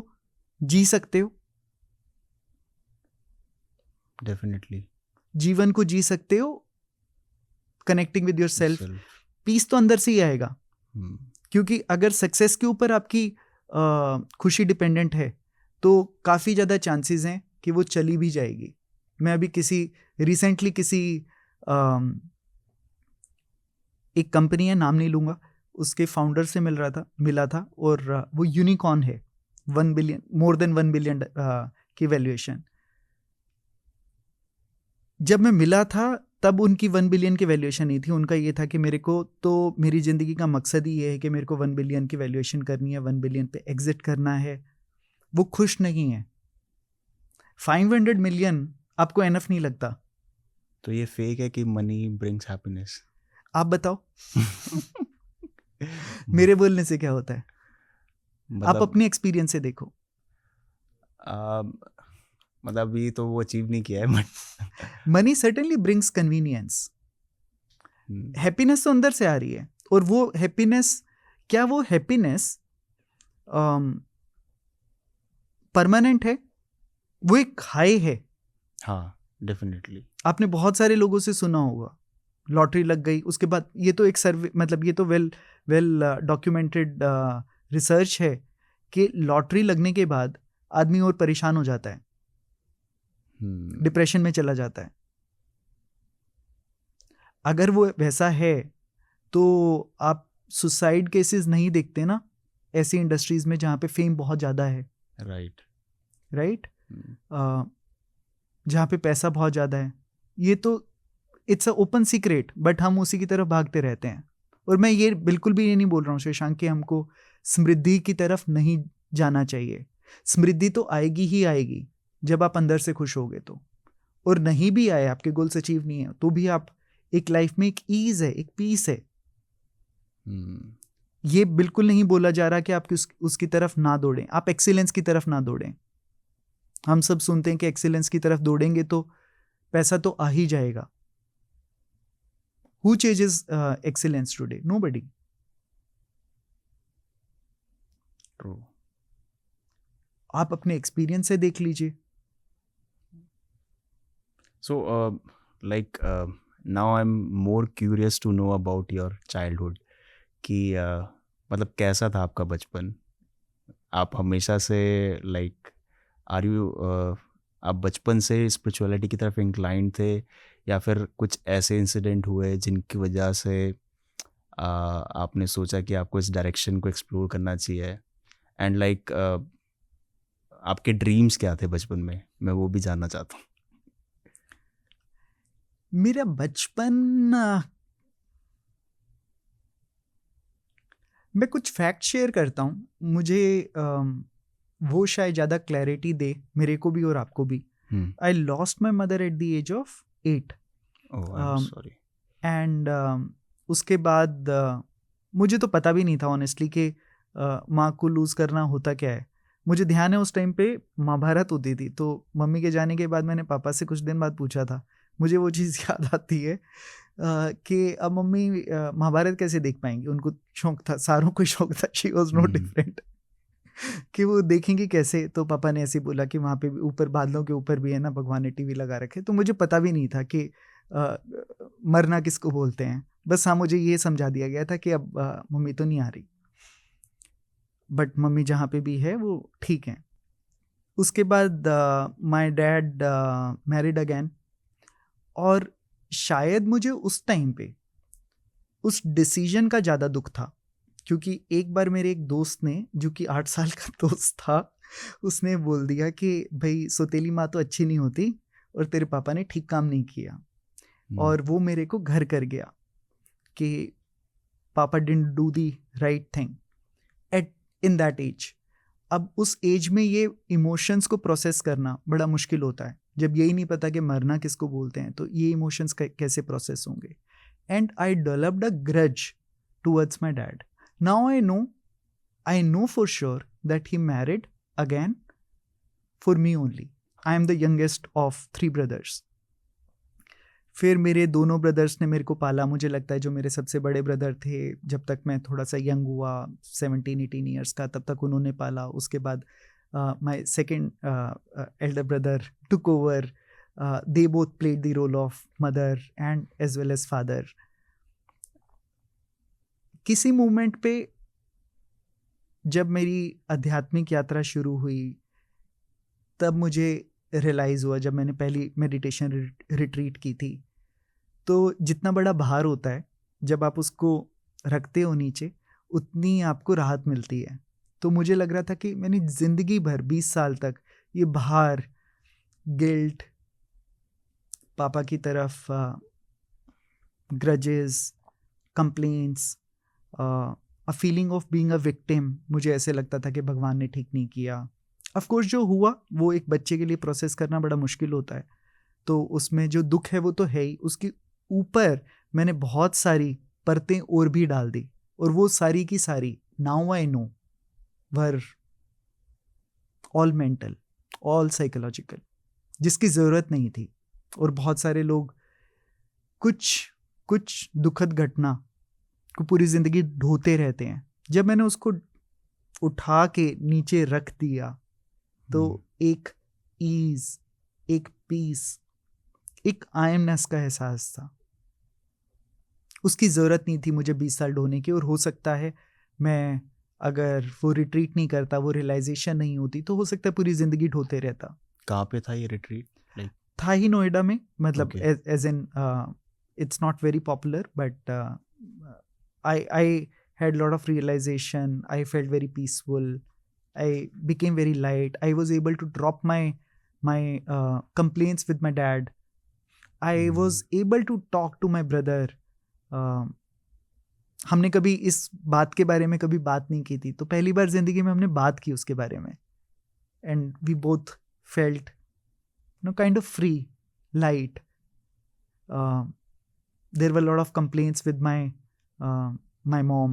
जी सकते हो? डेफिनेटली जीवन को जी सकते हो, connecting with your self तो अंदर से ही आएगा, क्योंकि अगर सक्सेस के ऊपर आपकी खुशी डिपेंडेंट है तो काफ़ी ज़्यादा चांसेस हैं कि वो चली भी जाएगी। मैं अभी रिसेंटली किसी एक कंपनी है, नाम नहीं लूँगा, उसके फाउंडर से मिला था, और वो यूनिकॉर्न है, 1 बिलियन, मोर देन 1 बिलियन की वैल्यूएशन। जब मैं मिला था तब उनकी 1 बिलियन की वैल्यूएशन नहीं थी। उनका ये था कि मेरे को तो मेरी ज़िंदगी का मकसद ही ये है कि मेरे को 1 बिलियन की वैल्यूएशन करनी है, 1 बिलियन पे एग्जिट करना है। वो खुश नहीं है। 500 मिलियन आपको एनफ नहीं लगता। तो ये फेक है कि मनी ब्रिंग्स हैप्पीनेस? आप बताओ। मेरे बोलने से क्या होता है? आप अपनी एक्सपीरियंस से देखो। मतलब अभी तो वो अचीव नहीं किया है, but money certainly brings convenience. Happiness तो अंदर से आ रही है, और वो हैप्पीनेस, क्या वो हैप्पीनेस परमानेंट है? वो एक हाई है। हाँ, डेफिनेटली। आपने बहुत सारे लोगों से सुना होगा, लॉटरी लग गई, उसके बाद ये तो एक सर्वे, मतलब ये तो वेल डॉक्यूमेंटेड रिसर्च है कि लॉटरी लगने के बाद आदमी और परेशान हो जाता है, डिप्रेशन में चला जाता है। अगर वो वैसा है तो आप सुसाइड केसेस नहीं देखते ना ऐसी इंडस्ट्रीज में जहाँ पे फेम बहुत ज़्यादा है। राइट जहाँ पे पैसा बहुत ज़्यादा है। ये तो it's a open secret, but हम उसी की तरफ भागते रहते हैं। और मैं ये बिल्कुल भी ये नहीं बोल रहा हूँ शशांक कि हमको समृद्धि की तरफ नहीं जाना चाहिए। समृद्धि तो आएगी ही आएगी जब आप अंदर से खुश होगे तो। और नहीं भी आए, आपके गोल्स अचीव नहीं है, तो भी आप एक लाइफ में एक ईज है, एक पीस है। ये बिल्कुल नहीं बोला जा रहा कि आप उसकी तरफ ना दौड़ें, आप एक्सीलेंस की तरफ ना दौड़ें। हम सब सुनते हैं कि एक्सीलेंस की तरफ दौड़ेंगे तो पैसा तो आ ही जाएगा। Who chases excellence today? Nobody. True. आप अपने एक्सपीरियंस से देख लीजिए। So, now I'm more curious to know about your childhood. कि मतलब कैसा था आपका बचपन? आप हमेशा से आप बचपन से स्पिरिचुअलिटी की तरफ इंक्लाइंड थे, या फिर कुछ ऐसे इंसिडेंट हुए जिनकी वजह से आपने सोचा कि आपको इस डायरेक्शन को एक्सप्लोर करना चाहिए? एंड आपके ड्रीम्स क्या थे बचपन में? मैं वो भी जानना चाहता हूँ। मेरा बचपन, मैं कुछ फैक्ट शेयर करता हूँ, मुझे वो शायद ज़्यादा क्लैरिटी दे मेरे को भी और आपको भी। I lost my mother at the age of 8। Sorry. And उसके बाद मुझे तो पता भी नहीं था ऑनेस्टली कि माँ को लूज़ करना होता क्या है। मुझे ध्यान है उस टाइम पे महाभारत होती थी, तो मम्मी के जाने के बाद मैंने पापा से कुछ दिन बाद पूछा था। मुझे वो चीज़ याद आती है कि अब मम्मी महाभारत कैसे देख पाएंगी, उनको शौक था, सारों को शौक था, शी वॉज नॉट डिफरेंट, कि वो देखेंगे कैसे। तो पापा ने ऐसे बोला कि वहाँ पे ऊपर बादलों के ऊपर भी है ना भगवान ने टीवी लगा रखे। तो मुझे पता भी नहीं था कि मरना किसको बोलते हैं, बस हाँ मुझे ये समझा दिया गया था कि अब मम्मी तो नहीं आ रही, बट मम्मी जहाँ पे भी है वो ठीक है। उसके बाद माय डैड मैरिड अगेन, और शायद मुझे उस टाइम पे उस डिसीजन का ज़्यादा दुख था, क्योंकि एक बार मेरे एक दोस्त ने, जो कि 8 साल का दोस्त था, उसने बोल दिया कि भाई सौतेली माँ तो अच्छी नहीं होती और तेरे पापा ने ठीक काम नहीं किया। और वो मेरे को घर कर गया कि पापा didn't do the right thing at in that age. अब उस एज में ये इमोशंस को प्रोसेस करना बड़ा मुश्किल होता है, जब यही नहीं पता कि मरना किसको बोलते हैं, तो ये इमोशंस कैसे प्रोसेस होंगे। And I developed a grudge towards my dad. Now I know for sure that he married again for me only. I am the youngest of 3 brothers. फिर मेरे दोनों ब्रदर्स ने मेरे को पाला। मुझे लगता है जो मेरे सबसे बड़े ब्रदर थे, जब तक मैं थोड़ा सा यंग हुआ 17-18 ईयर्स का, तब तक उन्होंने पाला। उसके बाद my second elder brother took over. They both played the role of mother and as well as father. किसी मोमेंट पे जब मेरी आध्यात्मिक यात्रा शुरू हुई, तब मुझे रियलाइज़ हुआ, जब मैंने पहली मेडिटेशन रिट्रीट की थी, तो जितना बड़ा भार होता है जब आप उसको रखते हो नीचे, उतनी आपको राहत मिलती है। तो मुझे लग रहा था कि मैंने ज़िंदगी भर 20 साल तक ये भार, गिल्ट, पापा की तरफ grudges, complaints, a feeling of being a victim, मुझे ऐसे लगता था कि भगवान ने ठीक नहीं किया। ऑफ कोर्स जो हुआ वो एक बच्चे के लिए प्रोसेस करना बड़ा मुश्किल होता है, तो उसमें जो दुख है वो तो है ही, उसके ऊपर मैंने बहुत सारी परतें और भी डाल दी, और वो सारी की सारी now I know were all mental, all psychological, जिसकी ज़रूरत नहीं थी। और बहुत सारे लोग कुछ दुखद घटना को पूरी ज़िंदगी ढोते रहते हैं। जब मैंने उसको उठा के नीचे रख दिया, तो एक ईज, एक पीस, एक आयमनेस का एहसास था। उसकी ज़रूरत नहीं थी मुझे 20 साल ढोने की। और हो सकता है मैं अगर वो रिट्रीट नहीं करता, वो रियलाइजेशन नहीं होती, तो हो सकता है पूरी ज़िंदगी ढोते रहता। कहाँ पे था ये रिट्रीट? था ही नोएडा में, मतलब Okay. As in it's not very popular, but I had a lot of realization. I felt very peaceful. I became very light. I was able to drop my complaints with my dad. I was able to talk to my brother. हमने कभी इस बात के बारे में कभी बात नहीं की थी, तो पहली बार जिंदगी में हमने बात की उसके बारे में, and we both felt kind of free, light. There were a lot of complaints with my mom,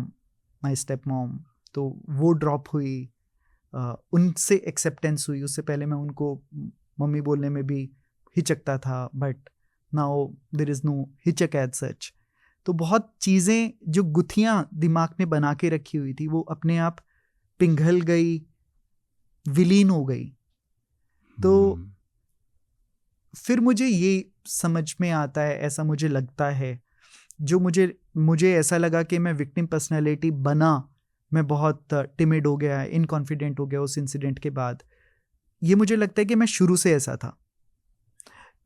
my stepmom, तो वो ड्रॉप हुई, उनसे एक्सेप्टेंस हुई। उससे पहले मैं उनको मम्मी बोलने में भी हिचकता था, but now there is no हिचक एज सच। तो बहुत चीज़ें जो गुत्थियाँ दिमाग में बना के रखी हुई थी, वो अपने आप पिघल गई, विलीन हो गई। तो फिर मुझे ये समझ में आता है, ऐसा मुझे लगता है, जो मुझे ऐसा लगा कि मैं विक्टिम पर्सनैलिटी बना, मैं बहुत टिमिड हो गया, इनकॉन्फिडेंट हो गया उस इंसिडेंट के बाद। ये मुझे लगता है कि मैं शुरू से ऐसा था।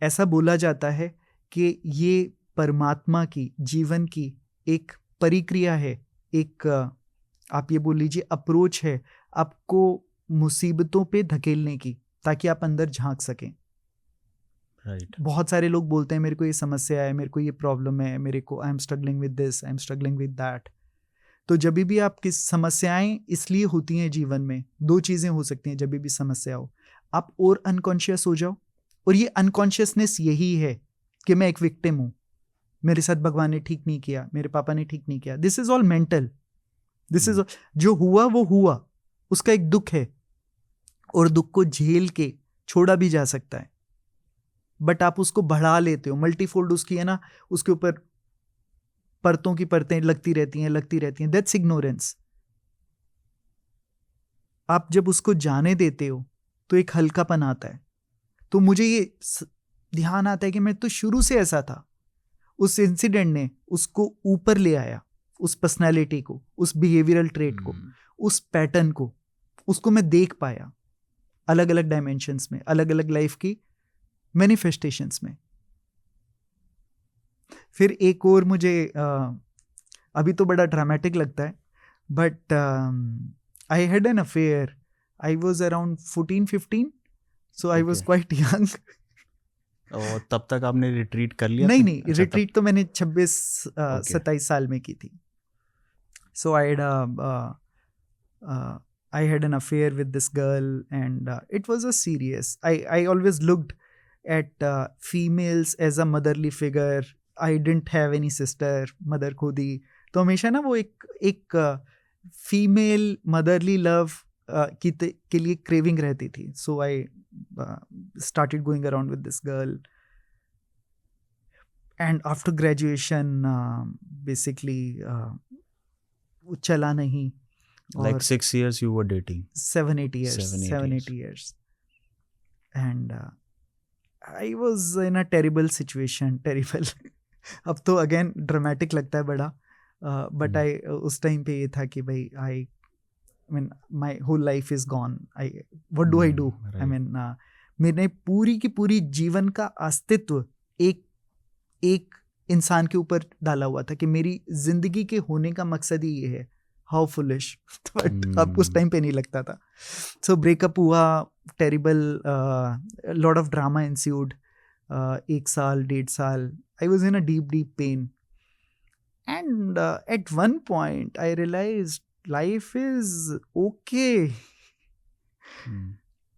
ऐसा बोला जाता है कि ये परमात्मा की, जीवन की एक परिक्रिया है, एक आप ये बोल लीजिए अप्रोच है आपको मुसीबतों पे धकेलने की, ताकि आप अंदर झांक सकें। Right. बहुत सारे लोग बोलते हैं मेरे को ये समस्या है, मेरे को ये प्रॉब्लम है, मेरे को I am struggling with this, I am struggling with that. तो जब भी आप किस समस्याएं इसलिए होती हैं जीवन में, 2 चीज़ें हो सकती हैं। जब भी समस्या हो, आप और अनकॉन्शियस हो जाओ, और ये अनकॉन्शियसनेस यही है कि मैं एक विक्टिम हूँ, मेरे साथ भगवान ने ठीक नहीं किया, मेरे पापा ने ठीक नहीं किया। This is all mental. This is जो हुआ वो हुआ, उसका एक दुख है और दुख को झेल के छोड़ा भी जा सकता है, बट आप उसको बढ़ा लेते हो, मल्टीफोल्ड उसकी है ना, उसके ऊपर परतों की परतें लगती रहती हैं, दैट्स इग्नोरेंस। आप जब उसको जाने देते हो तो एक हल्कापन आता है। तो मुझे ये ध्यान आता है कि मैं तो शुरू से ऐसा था, उस इंसिडेंट ने उसको ऊपर ले आया, उस पर्सनैलिटी को, उस बिहेवियरल ट्रेट को, उस पैटर्न को, उसको मैं देख पाया अलग अलग डायमेंशंस में, अलग अलग लाइफ की मैनिफेस्टेशंस में। फिर एक और मुझे अभी तो बड़ा ड्रामेटिक लगता है, but I had an affair, I was around 14-15, so I was quite young. और तब तक आपने रिट्रीट कर लिया? नहीं, रिट्रीट तो मैंने 26-27 साल में की थी। सो I had an affair with this girl, and it was a serious. I always looked at females as a motherly figure. I didn't have any sister, mother खुद ही, तो हमेशा ना वो एक फीमेल मदरली लव के लिए क्रेविंग रहती थी. सो आई started going around with this girl, and after graduation basically चला नहीं. Like 6 years you were dating? 7-8 years. 7-8 years. And I was in a terrible situation. Terrible. अब तो again dramatic लगता है बड़ा, but I उस टाइम पे ये था कि भाई I mean my whole life is gone. What do I do? Right. I mean मैंने पूरी की पूरी जीवन का अस्तित्व एक इंसान के ऊपर डाला हुआ था कि मेरी जिंदगी के होने का मकसद ही ये है. How foolish. बट अब उस टाइम पे नहीं लगता था. सो ब्रेकअप हुआ, terrible, lot of drama ensued. 1 साल 1.5 साल I was in a deep pain, and at one point I realise life is okay,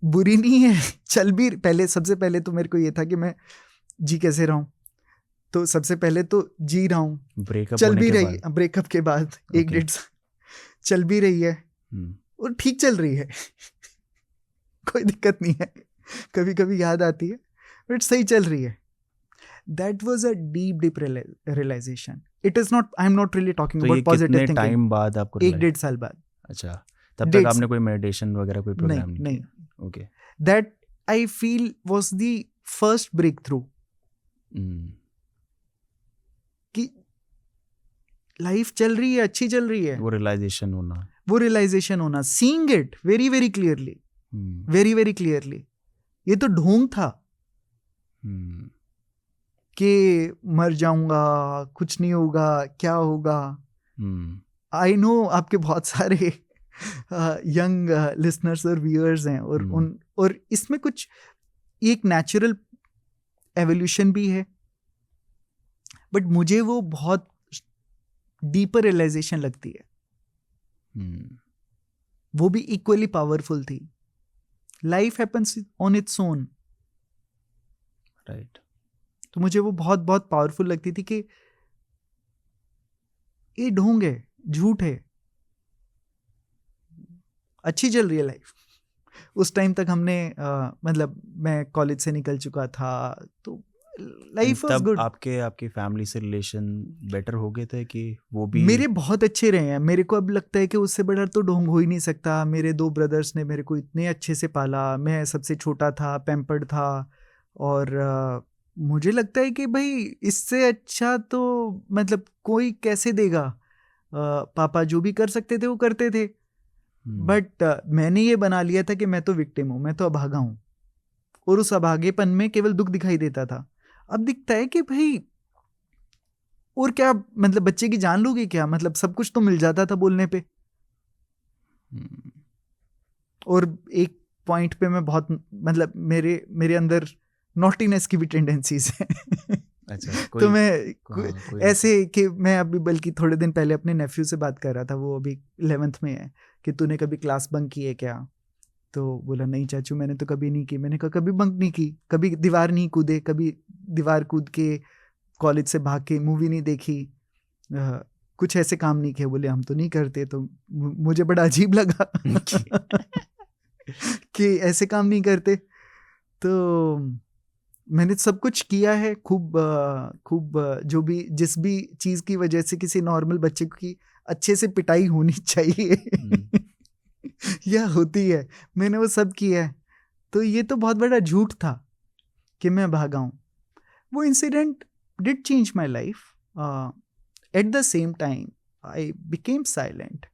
बुरी नहीं है, चल भी. सबसे पहले तो मेरे को ये था कि मैं जी कैसे रहा हूँ, तो सबसे पहले तो जी रहा हूँ. ब्रेकअप चल भी रही, ब्रेकअप के बाद 1-1.5 साल चल भी रही है और ठीक चल रही है. कोई दिक्कत नहीं है, कभी कभी याद आती है बट सही चल रही है. That was a deep realisation. It is not, I am not really talking about positive thinking. Time बाद आपको? 1-1.5 साल बाद. अच्छा, तब तक आपने कोई मेडिटेशन वगैरह कोई प्रोग्राम नहीं. Okay. That I feel was the first break कि लाइफ चल रही है, अच्छी चल रही है. वो रियलाइजेशन होना, seeing it very very clearly, very very clearly. ये तो ढोंग था कि मर जाऊंगा, कुछ नहीं होगा, क्या होगा. आई नो आपके बहुत सारे यंग लिसनर्स और व्यूअर्स हैं, और इसमें कुछ एक नेचुरल एवोल्यूशन भी है, बट मुझे वो बहुत डीपर रियलाइजेशन लगती है. वो भी इक्वली पावरफुल थी. Life happens on its own. Right. तो मुझे वो बहुत बहुत पावरफुल लगती थी कि ये ढोंग है, झूठ है, अच्छी चल रही है लाइफ. उस टाइम तक हमने मतलब मैं कॉलेज से निकल चुका था, तो लाइफ वाज गुड. आपके फैमिली से रिलेशन बेटर हो गए थे कि वो भी? मेरे बहुत अच्छे रहे हैं. मेरे को अब लगता है कि उससे बड़ा तो ढोंग हो ही नहीं सकता. मेरे 2 ब्रदर्स ने मेरे को इतने अच्छे से पाला. मैं सबसे छोटा था, पैम्पर्ड था, और मुझे लगता है कि भाई इससे अच्छा तो मतलब कोई कैसे देगा. पापा जो भी कर सकते थे वो करते थे, बट मैंने ये बना लिया था कि मैं तो विक्टिम हूँ, मैं तो अभागा हूँ, और उस अभागेपन में केवल दुख दिखाई देता था. अब दिखता है कि भाई और क्या, मतलब बच्चे की जान लोगे क्या, मतलब सब कुछ तो मिल जाता था बोलने पे. और एक पॉइंट पे मैं बहुत, मतलब मेरे अंदर नॉटीनेस की भी टेंडेंसीज हैं. अच्छा, तो मैं ऐसे कि मैं अभी बल्कि थोड़े दिन पहले अपने नेफ्यू से बात कर रहा था, वो अभी 11th में है, कि तूने कभी क्लास बंक की है क्या. तो बोला नहीं चाचू, मैंने तो कभी नहीं की. मैंने कहा कभी बंक नहीं की, कभी दीवार नहीं कूदे, कभी दीवार कूद के कॉलेज से भाग के मूवी नहीं देखी, कुछ ऐसे काम नहीं किए, बोले हम तो नहीं करते, तो मुझे बड़ा अजीब लगा कि ऐसे काम नहीं करते। तो मैंने सब कुछ किया है, खूब जो भी जिस भी चीज़ की वजह से किसी नॉर्मल बच्चे की अच्छे से पिटाई होनी चाहिए या होती है, मैंने वो सब किया है। तो ये तो बहुत बड़ा झूठ था कि मैं भागा हूँ। वो incident did change my life. At the same time I became silent,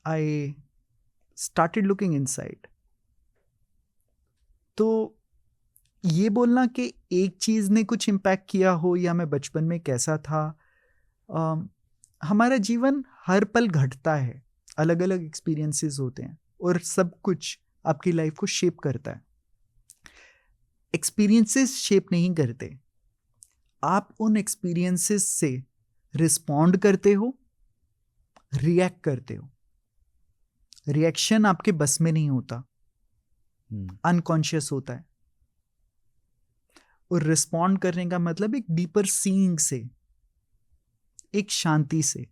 I started looking inside. तो ये बोलना कि एक चीज़ ने कुछ इम्पैक्ट किया हो या मैं बचपन में कैसा था, हमारा जीवन हर पल घटता है, अलग अलग एक्सपीरियंसेस होते हैं और सब कुछ आपकी लाइफ को शेप करता है। एक्सपीरियंसेस शेप नहीं करते, आप उन एक्सपीरियंसेस से रिस्पॉन्ड करते हो, रिएक्ट करते हो। रिएक्शन आपके बस में नहीं होता, अनकॉन्शियस होता है। और रिस्पॉन्ड करने का मतलब एक डीपर सीइंग से, एक शांति से,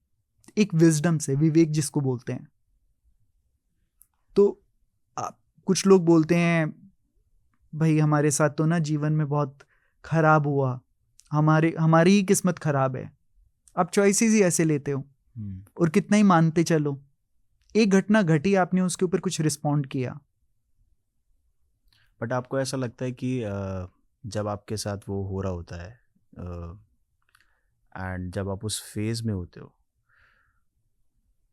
एक विजडम से, विवेक जिसको बोलते हैं। तो कुछ लोग बोलते हैं भाई हमारे साथ तो ना जीवन में बहुत खराब हुआ, हमारी ही किस्मत खराब है। आप चॉइसेस ही ऐसे लेते हो और कितना ही मानते चलो, एक घटना घटी, आपने उसके ऊपर कुछ रिस्पॉन्ड किया। बट आपको ऐसा लगता है कि जब आपके साथ वो हो रहा होता है एंड जब आप उस फेज में होते हो,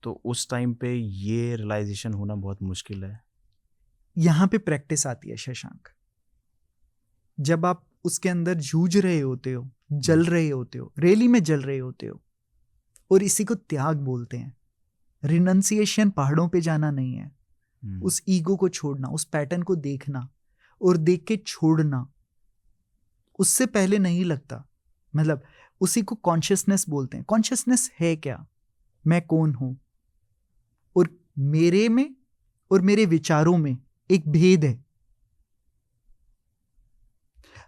तो उस टाइम पे ये रियलाइजेशन होना बहुत मुश्किल है? यहाँ पे प्रैक्टिस आती है शशांक। जब आप उसके अंदर जूझ रहे होते हो, जल रहे होते हो, रैली में जल रहे होते हो, और इसी को त्याग बोलते हैं। रिनंसिएशन पहाड़ों पे जाना नहीं है, उस ईगो को छोड़ना, उस पैटर्न को देखना और देख के छोड़ना। उससे पहले नहीं लगता, मतलब उसी को कॉन्शियसनेस बोलते हैं। कॉन्शियसनेस है क्या? मैं कौन हूं, और मेरे में और मेरे विचारों में एक भेद है।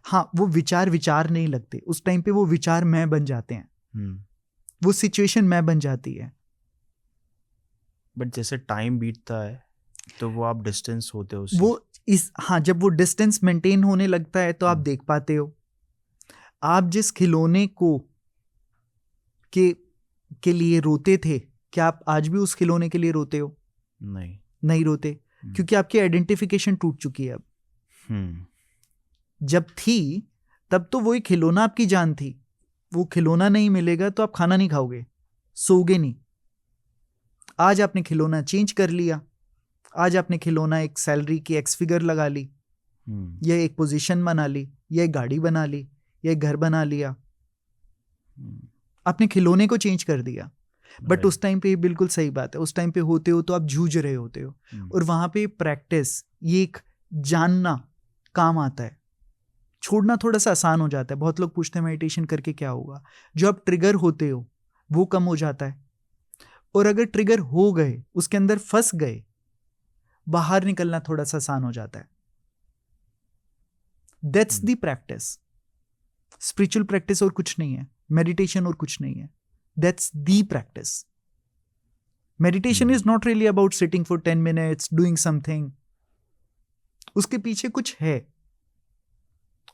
हाँ, वो विचार नहीं लगते उस टाइम पे, वो विचार मैं बन जाते हैं, वो सिचुएशन मैं बन जाती है। बट जैसे टाइम बीतता है तो वो आप डिस्टेंस होते हो उससे। वो हाँ, जब वो डिस्टेंस मेंटेन होने लगता है तो आप देख पाते हो, आप जिस खिलौने को के लिए रोते थे, क्या आप आज भी उस खिलौने के लिए रोते हो? नहीं रोते, क्योंकि आपकी आइडेंटिफिकेशन टूट चुकी है अब। जब थी तब तो वही खिलौना आपकी जान थी। वो खिलौना नहीं मिलेगा तो आप खाना नहीं खाओगे, सोओगे नहीं। आज आपने खिलौना चेंज कर लिया, आज आपने खिलौना एक सैलरी की एक्स फिगर लगा ली, या एक पोजीशन बना ली, या एक गाड़ी बना ली, या एक घर बना लिया। आपने खिलौने को चेंज कर दिया। बट उस टाइम पे बिल्कुल सही बात है, उस टाइम पे होते हो तो आप जूझ रहे होते हो, और वहां पे प्रैक्टिस, ये एक जानना काम आता है। छोड़ना थोड़ा सा आसान हो जाता है। बहुत लोग पूछते हैं मेडिटेशन करके क्या होगा? जो आप ट्रिगर होते हो वो कम हो जाता है, और अगर ट्रिगर हो गए, उसके अंदर फंस गए, बाहर निकलना थोड़ा सा आसान हो जाता है। That's the practice. Spiritual practice और कुछ नहीं है, मेडिटेशन और कुछ नहीं है, that's the practice. Meditation is not really about sitting for 10 minutes doing something. उसके पीछे कुछ है,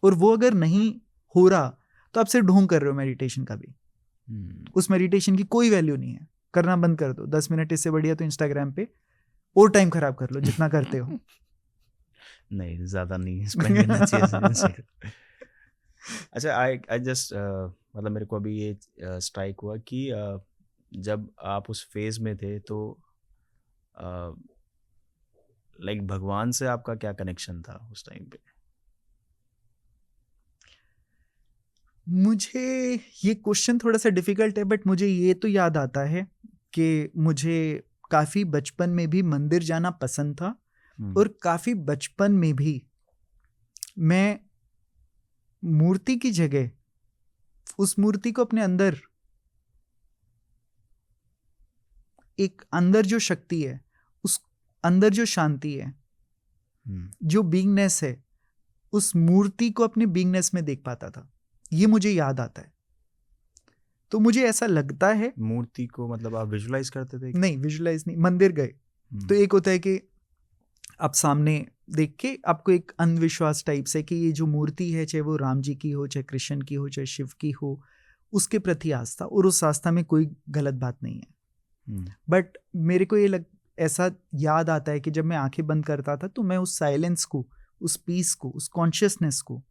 और वो अगर नहीं हो रहा तो आप सिर्फ ढोंग कर रहे हो मेडिटेशन का भी। उस मेडिटेशन की कोई वैल्यू नहीं है, करना बंद कर दो। 10 मिनट इससे बढ़िया तो इंस्टाग्राम पे और टाइम खराब कर लो जितना करते हो। नहीं, ज़्यादा नहीं स्पेंड करना चाहिए। अच्छा, आई जस्ट मतलब मेरे को अभी ये स्ट्राइक हुआ कि जब आप उस फेज में थे तो लाइक भगवान से आपका क्या कनेक्शन था उस टाइम पे? मुझे ये क्वेश्चन थोड़ा सा डिफिकल्ट है, बट मुझे ये तो याद आता है कि मुझे काफ़ी बचपन में भी मंदिर जाना पसंद था, और काफ़ी बचपन में भी मैं मूर्ति की जगह उस मूर्ति को अपने अंदर, एक अंदर जो शक्ति है, उस अंदर जो शांति है, जो बीइंगनेस है, उस मूर्ति को अपने बीइंगनेस में देख पाता था। ये मुझे याद आता है। तो मुझे ऐसा लगता है, मूर्ति को मतलब आप विजुलाइज करते थे? नहीं विजुलाइज नहीं, मंदिर गए तो एक होता है कि आप सामने देख के आपको एक अंधविश्वास टाइप से कि ये जो मूर्ति है, चाहे वो राम जी की हो, चाहे कृष्ण की हो, चाहे शिव की हो, उसके प्रति आस्था, और उस आस्था में कोई गलत बात नहीं है। बट मेरे को ये ऐसा याद आता है कि जब मैं आंखें बंद करता था तो मैं उस साइलेंस को, उस पीस को, उस कॉन्शियसनेस को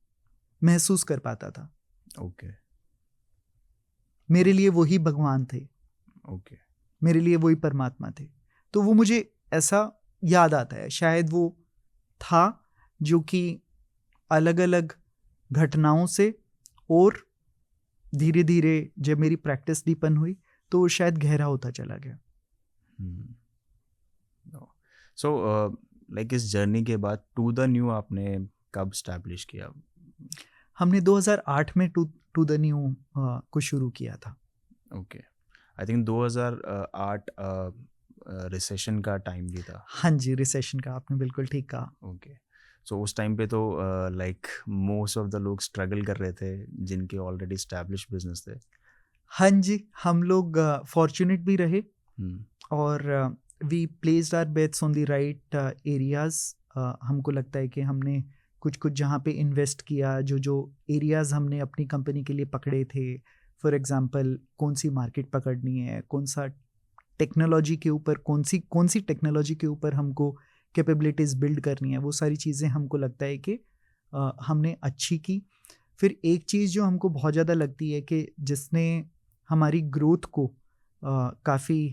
महसूस कर पाता था। ओके। मेरे लिए वही भगवान थे, ओके। मेरे लिए वही परमात्मा थे। तो वो मुझे ऐसा याद आता है, शायद वो था जो कि अलग अलग घटनाओं से और धीरे धीरे जब मेरी प्रैक्टिस डीपन हुई तो वो शायद गहरा होता चला गया। सो लाइक इस जर्नी के बाद टू द न्यू आपने कब स्टैब्लिश किया? हमने 2008 में टू द न्यू को शुरू किया था। ओके। आई थिंक 2008 रिसेशन का टाइम भी था। हाँ जी, रिसेशन का, आपने बिल्कुल ठीक कहा। ओके। सो उस टाइम पे तो लाइक मोस्ट ऑफ द लोग स्ट्रगल कर रहे थे जिनके ऑलरेडी स्टैब्लिश बिजनेस थे। हाँ जी, हम लोग फॉर्चुनेट भी रहे और we placed our bets on the right areas. हमको लगता है कि हमने कुछ जहाँ पे इन्वेस्ट किया, जो एरियाज़ हमने अपनी कंपनी के लिए पकड़े थे, फॉर एग्जांपल कौन सी मार्केट पकड़नी है, कौन सा टेक्नोलॉजी के ऊपर, कौन सी टेक्नोलॉजी के ऊपर हमको कैपेबिलिटीज़ बिल्ड करनी है, वो सारी चीज़ें हमको लगता है कि हमने अच्छी की। फिर एक चीज़ जो हमको बहुत ज़्यादा लगती है कि जिसने हमारी ग्रोथ को काफ़ी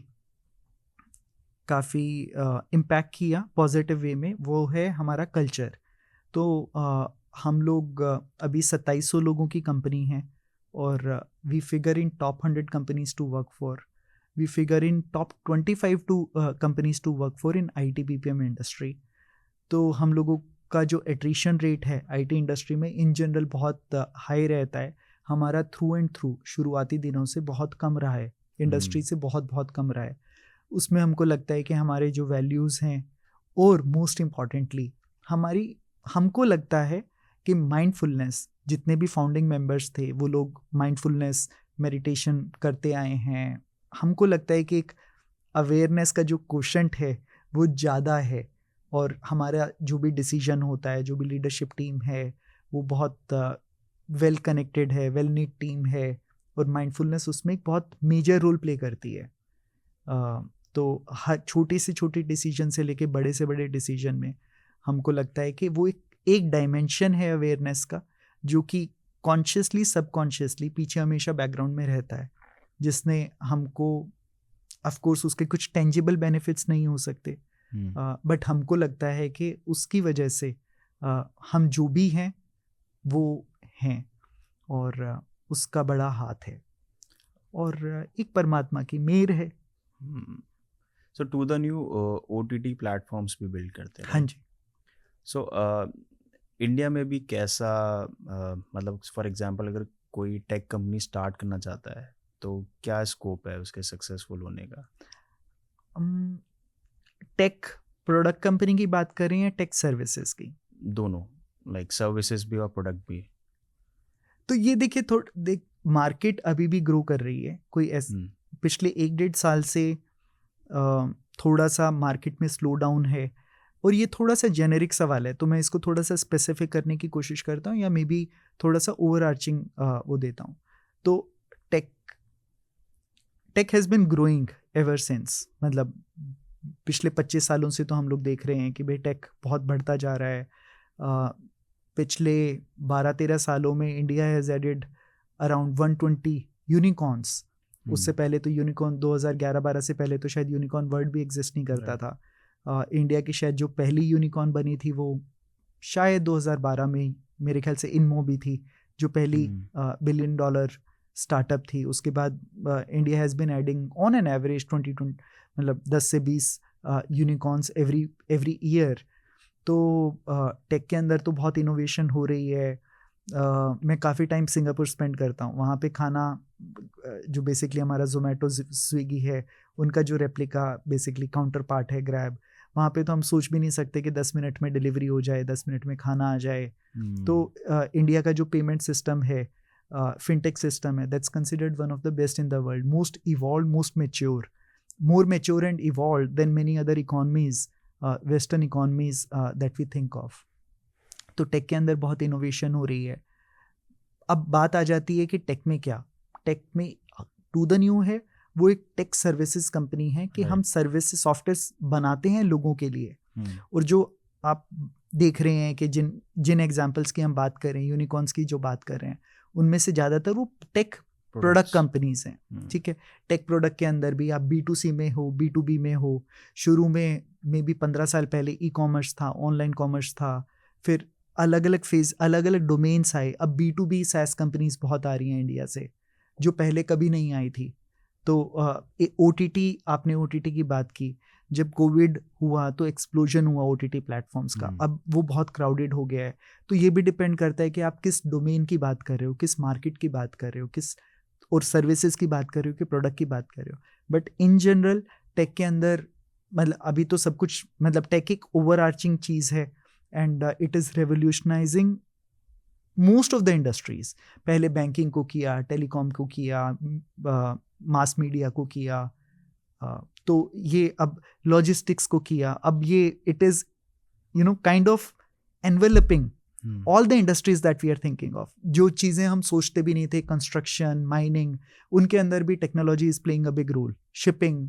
इम्पैक्ट किया पॉजिटिव वे में, वो है हमारा कल्चर। तो हम लोग अभी 2700 लोगों की कंपनी है और we figure in top 100 companies to work for, we figure in top 25 companies to work for in IT BPM industry. तो हम लोगों का जो एट्रिशन रेट है IT इंडस्ट्री में इन जनरल बहुत हाई रहता है। हमारा थ्रू एंड थ्रू शुरुआती दिनों से बहुत कम रहा है, इंडस्ट्री से बहुत कम रहा है। उसमें हमको लगता है कि हमारे जो वैल्यूज़ हैं, और मोस्ट इम्पॉर्टेंटली हमको लगता है कि माइंडफुलनेस, जितने भी फाउंडिंग मेंबर्स थे वो लोग माइंडफुलनेस मेडिटेशन करते आए हैं। हमको लगता है कि एक अवेयरनेस का जो कोशेंट है वो ज़्यादा है, और हमारा जो भी डिसीजन होता है, जो भी लीडरशिप टीम है, वो बहुत वेल कनेक्टेड है, वेल नीट टीम है, और माइंडफुलनेस उसमें एक बहुत मेजर रोल प्ले करती है। तो हर छोटी से छोटी डिसीजन से लेके बड़े से बड़े डिसीजन में हमको लगता है कि वो एक डायमेंशन है अवेयरनेस का, जो कि कॉन्शियसली सबकॉन्शियसली पीछे हमेशा बैकग्राउंड में रहता है, जिसने हमको, ऑफ कोर्स उसके कुछ टेंजिबल बेनिफिट्स नहीं हो सकते, बट हमको लगता है कि उसकी वजह से हम जो भी हैं वो हैं, और उसका बड़ा हाथ है, और एक परमात्मा की मेहर है। So To the New OTT platforms भी बिल्ड करते हैं। हाँ जी। सो इंडिया में भी कैसा, मतलब फॉर एग्जांपल अगर कोई टेक कंपनी स्टार्ट करना चाहता है तो क्या स्कोप है उसके सक्सेसफुल होने का? टेक प्रोडक्ट कंपनी की बात कर रही हैं, टेक सर्विसेज की? दोनों, लाइक सर्विसेज भी और प्रोडक्ट भी। तो ये देखिए, मार्केट अभी भी ग्रो कर रही है। कोई पिछले 1-1.5 साल से थोड़ा सा मार्केट में स्लो डाउन है, और ये थोड़ा सा जेनेरिक सवाल है, तो मैं इसको थोड़ा सा स्पेसिफिक करने की कोशिश करता हूँ, या मे बी थोड़ा सा ओवरआर्चिंग वो देता हूँ। तो tech has been growing ever since, मतलब पिछले 25 सालों से तो हम लोग देख रहे हैं कि भाई टेक बहुत बढ़ता जा रहा है। पिछले 12-13 सालों में India has added around 120 unicorns. उससे पहले तो यूनिकॉर्न 2011-12 से पहले तो शायद यूनिकॉर्न वर्ड भी एग्जिस्ट नहीं करता था। इंडिया की शायद जो पहली यूनिकॉर्न बनी थी वो शायद 2012 में, मेरे ख्याल से इनमो भी थी, जो पहली $1 बिलियन स्टार्टअप थी। उसके बाद India has been adding on an average 20 मतलब 10 से 20 यूनिकॉर्न्स एवरी ईयर। तो टेक के अंदर तो बहुत इनोवेशन हो रही है। मैं काफ़ी टाइम सिंगापुर स्पेंड करता हूँ, वहाँ पे खाना जो बेसिकली हमारा जोमेटो स्विगी है, उनका जो रेप्लिका बेसिकली काउंटर पार्ट है ग्रैब, वहाँ पे तो हम सोच भी नहीं सकते कि 10 मिनट में डिलीवरी हो जाए, 10 मिनट में खाना आ जाए। तो इंडिया का जो पेमेंट सिस्टम है फिनटेक सिस्टम है, that's considered one of the best in the world, most evolve, most mature, more mature and evolved than many other economies, western economies that we think of. तो टेक के अंदर बहुत इनोवेशन हो रही है. अब बात आ जाती है कि टेक में क्या, टेक में टू द न्यू है, वो एक टेक सर्विसेज कंपनी है कि हम सर्विस सॉफ्टवेयर बनाते हैं लोगों के लिए. और जो आप देख रहे हैं कि जिन एग्जांपल्स की हम बात कर रहे हैं, यूनिकॉर्न्स की जो बात कर रहे हैं, उनमें से ज़्यादातर वो टेक प्रोडक्ट कंपनीज हैं. ठीक है, टेक प्रोडक्ट के अंदर भी आप B2C में हो, B2B में हो. शुरू में मे बी 15 साल पहले ई कॉमर्स था, ऑनलाइन कॉमर्स था, फिर अलग अलग फेज, अलग अलग डोमेन्स आए. अब B2B SaaS कंपनीज बहुत आ रही हैं इंडिया से, जो पहले कभी नहीं आई थी. तो OTT, आपने OTT की बात की, जब कोविड हुआ तो एक्सप्लोजन हुआ OTT प्लेटफॉर्म्स का. अब वो बहुत क्राउडेड हो गया है. तो ये भी डिपेंड करता है कि आप किस डोमेन की बात कर रहे हो, किस मार्केट की बात कर रहे हो, किस और सर्विसेज की बात कर रहे हो कि प्रोडक्ट की बात कर रहे हो. बट इन जनरल टेक के अंदर मतलब अभी तो सब कुछ, मतलब टेक एक ओवरआर्चिंग चीज़ है and it is revolutionising most of the industries. पहले बैंकिंग को किया, टेलीकॉम को किया, मास मीडिया को किया, तो ये अब लॉजिस्टिक्स को किया. अब ये it is kind of enveloping all the industries that we are thinking of. जो चीज़ें हम सोचते भी नहीं थे, कंस्ट्रक्शन, माइनिंग, उनके अंदर भी technology is playing a big role. Shipping,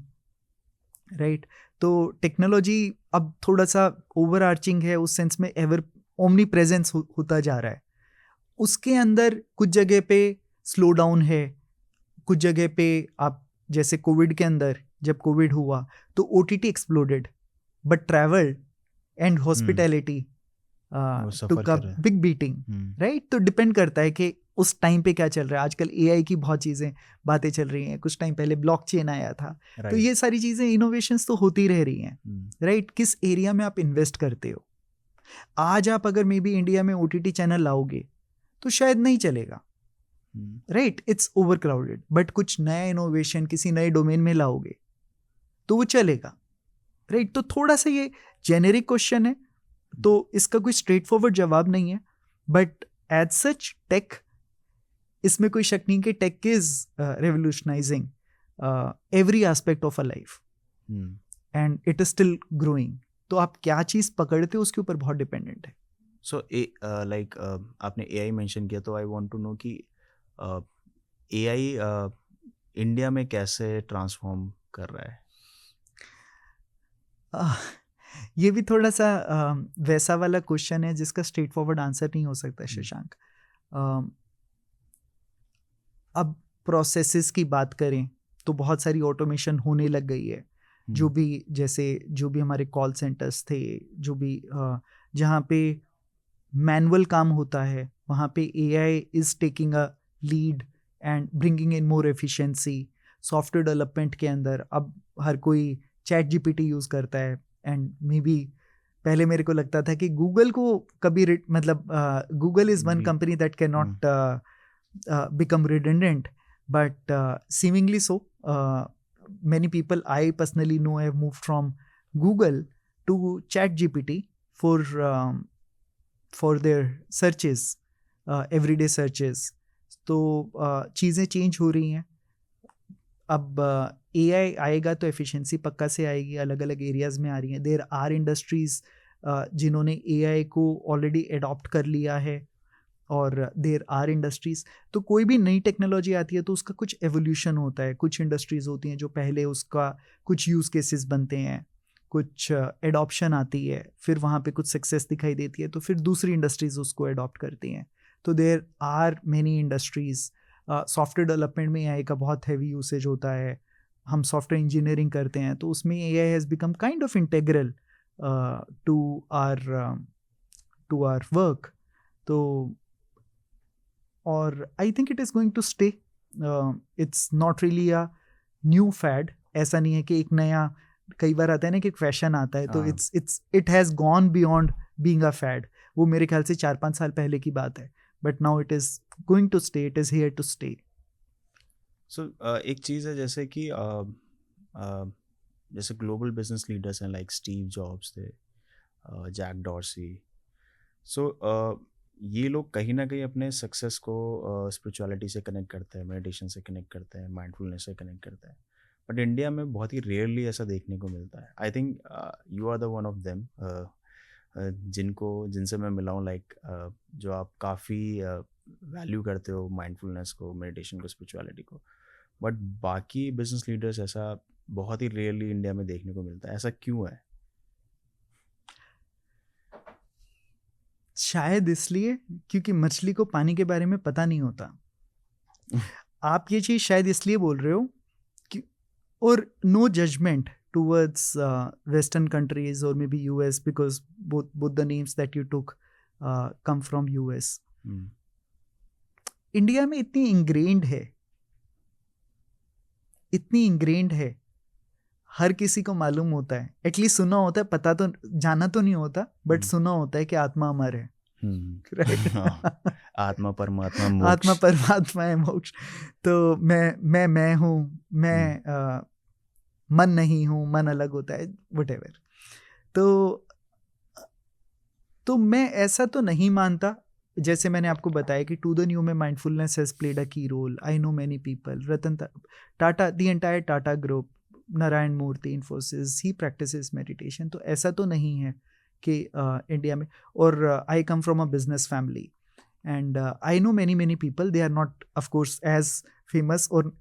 right. तो टेक्नोलॉजी अब थोड़ा सा ओवरआर्चिंग है उस सेंस में, एवर ओमनी प्रेजेंस होता जा रहा है. उसके अंदर कुछ जगह पे स्लो डाउन है, कुछ जगह पे आप जैसे कोविड के अंदर, जब कोविड हुआ तो OTT exploded, but travel and hospitality took a big beating, right? तो डिपेंड करता है कि उस टाइम पे क्या चल रहा है. आजकल AI की बहुत चीज़ें बातें चल रही हैं, कुछ टाइम पहले ब्लॉकचेन आया था. तो ये सारी चीज़ें, इनोवेशंस तो होती रह रही हैं, राइट. किस एरिया में आप इन्वेस्ट करते हो. आज आप अगर मे बी इंडिया में OTT चैनल लाओगे तो शायद नहीं चलेगा, right, it's over crowded. But कुछ नया इनोवेशन किसी नए डोमेन में लाओगे तो वो चलेगा, राइट. तो थोड़ा सा ये जेनेरिक क्वेश्चन है, तो इसका कोई स्ट्रेट फॉरवर्ड जवाब नहीं है. बट एज सच टेक, इसमें कोई शक नहीं कि tech is revolutionising every aspect of a life and it is still growing. तो आप क्या चीज़ पकड़ते हो उसके ऊपर बहुत डिपेंडेंट है. सो लाइक आपने AI मेंशन किया, तो आई वांट टू नो कि AI इंडिया में कैसे ट्रांसफॉर्म कर रहा है. ये भी थोड़ा सा वैसा वाला क्वेश्चन है जिसका स्ट्रेट फॉरवर्ड आंसर नहीं हो सकता शशांक. अब प्रोसेसेस की बात करें तो बहुत सारी ऑटोमेशन होने लग गई है. जो भी हमारे कॉल सेंटर्स थे, जो भी जहाँ पे मैनुअल काम होता है, वहाँ पे AI is taking a lead and bringing in more efficiency. Software development के अंदर अब हर कोई ChatGPT यूज़ करता है. एंड मे बी पहले मेरे को लगता था कि गूगल को कभी Google is one company that can not become redundant, but seemingly so. Many people I personally know have moved from Google to ChatGPT for their searches, everyday searches. तो चीज़ें चेंज हो रही हैं. अब AI आएगा तो एफिशिएंसी पक्का से आएगी, अलग अलग एरियाज़ में आ रही हैं. देयर आर इंडस्ट्रीज़ जिन्होंने AI को ऑलरेडी एडॉप्ट कर लिया है, और देयर आर इंडस्ट्रीज़. तो कोई भी नई टेक्नोलॉजी आती है तो उसका कुछ एवोल्यूशन होता है. कुछ इंडस्ट्रीज़ होती हैं जो पहले उसका कुछ यूज़ केसेस बनते हैं, कुछ एडॉप्शन आती है, फिर वहाँ पे कुछ सक्सेस दिखाई देती है, तो फिर दूसरी इंडस्ट्रीज़ उसको एडॉप्ट करती हैं. तो there are many industries. Software development में AI का बहुत हैवी यूसेज होता है. हम सॉफ्टवेयर इंजीनियरिंग करते हैं तो उसमें AI has become kind of integral to our work. तो और I think it is going to stay. It's not really a new fad. ऐसा नहीं है कि एक नया, कई बार आता है ना कि एक फैशन आता है, तो it has gone beyond being a fad. वो मेरे ख्याल से 4-5 साल पहले की बात है, but now it is going to stay, it is here to stay. So एक चीज़ है जैसे कि जैसे ग्लोबल बिजनेस लीडर्स हैं, लाइक स्टीव जॉब्स थे, जैक डॉर्सी. सो ये लोग कहीं ना कहीं अपने सक्सेस को स्पिरिचुअलिटी से कनेक्ट करते हैं, मेडिटेशन से कनेक्ट करते हैं, माइंडफुलनेस से कनेक्ट करते हैं, बट इंडिया में बहुत ही रेयरली ऐसा देखने को मिलता है. I think you are the one of them जिनसे मैं मिला हूँ, लाइक जो आप काफ़ी वैल्यू करते हो माइंडफुलनेस को, मेडिटेशन को, स्पिरिचुअलिटी को, बट बाकी बिजनेस लीडर्स ऐसा बहुत ही रेयरली इंडिया में देखने को मिलता है. ऐसा क्यों है? शायद इसलिए क्योंकि मछली को पानी के बारे में पता नहीं होता. आप ये चीज़ शायद इसलिए बोल रहे हो कि, और no judgement towards Western countries or maybe US, because both the names that you took come from US. India में इतनी इंग्रेन्ड है, हर किसी को मालूम होता है, एटलीस्ट सुना होता है, पता तो जाना तो नहीं होता, बट सुना होता है कि आत्मा अमर है. राइट. आत्मा परमात्मा मोक्ष. आत्मा परमात्मा है, मोक्ष. तो मैं हूँ, मैं मन नहीं हूँ, मन अलग होता है, व्हाटएवर. तो मैं ऐसा तो नहीं मानता. जैसे मैंने आपको बताया कि टू द न्यू में mindfulness has played a key role. I know many people, Ratan Tata, the entire Tata group, Narayana Murthy, Infosys, he practices meditation. तो ऐसा तो नहीं है कि इंडिया में. और I come from a business family and I know many people. They are not of course as famous और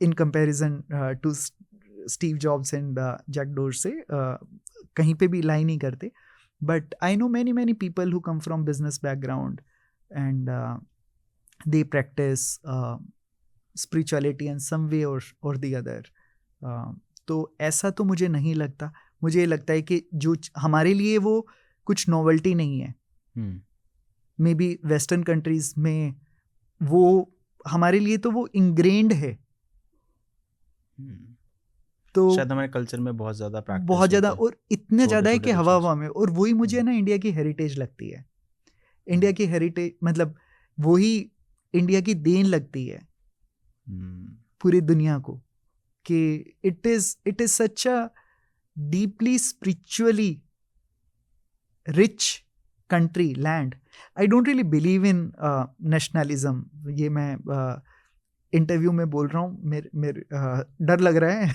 in comparison to Steve Jobs and Jack Dorsey कहीं पे भी लाई नहीं करते. But I know many people who come from business background and they practice spirituality in some way और द अदर. तो ऐसा तो मुझे नहीं लगता. मुझे ये लगता है कि जो हमारे लिए वो कुछ नॉवेल्टी नहीं है. मे बी वेस्टर्न कंट्रीज में वो हमारे लिए तो वो इंग्रेन्ड है. तो शायद हमारे कल्चर में बहुत ज़्यादा प्रैक्टिस, बहुत ज़्यादा, और इतने ज़्यादा है कि हवा रिचुअल्स. में. और वही मुझे ना इंडिया की हेरिटेज लगती है. इंडिया की हेरिटेज मतलब वही इंडिया की देन लगती है पूरी दुनिया को, कि it is such a deeply spiritually rich country, land. I don't really believe in nationalism. ये मैं इंटरव्यू में बोल रहा हूँ, मेरे डर लग रहा है.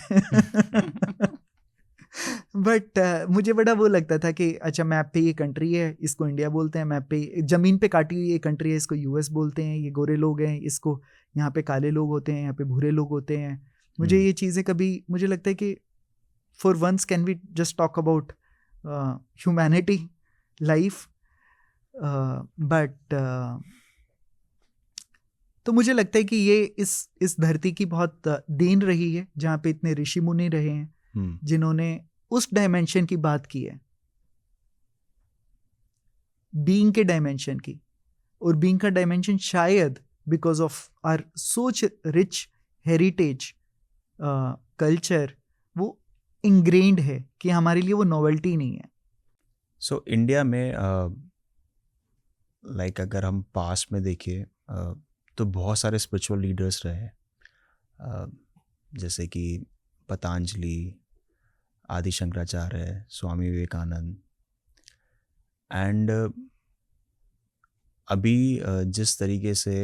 बट मुझे बड़ा वो लगता था कि अच्छा, मैप पे ये कंट्री है, इसको इंडिया बोलते हैं. मैप पे ज़मीन पे काटी हुई ये कंट्री है, इसको यूएस बोलते हैं. ये गोरे लोग हैं, इसको यहाँ पे काले लोग होते हैं, यहाँ पे भूरे लोग होते हैं. मुझे ये चीज़ें कभी, मुझे लगता है कि for once can we just talk about humanity, life. But तो मुझे लगता है कि ये इस धरती की बहुत देन रही है, जहाँ पे इतने ऋषि मुनि रहे हैं जिन्होंने उस डायमेंशन की बात की है, बीइंग के डायमेंशन की. और बीइंग का डायमेंशन शायद बिकॉज ऑफ आवर सोच रिच हेरिटेज कल्चर वो इंग्रेन्ड है कि हमारे लिए वो नॉवेल्टी नहीं है. सो इंडिया में लाइक अगर हम पास में देखें तो बहुत सारे स्पिरिचुअल लीडर्स रहे हैं, जैसे कि पतंजलि, आदि शंकराचार्य, स्वामी विवेकानंद. एंड अभी जिस तरीके से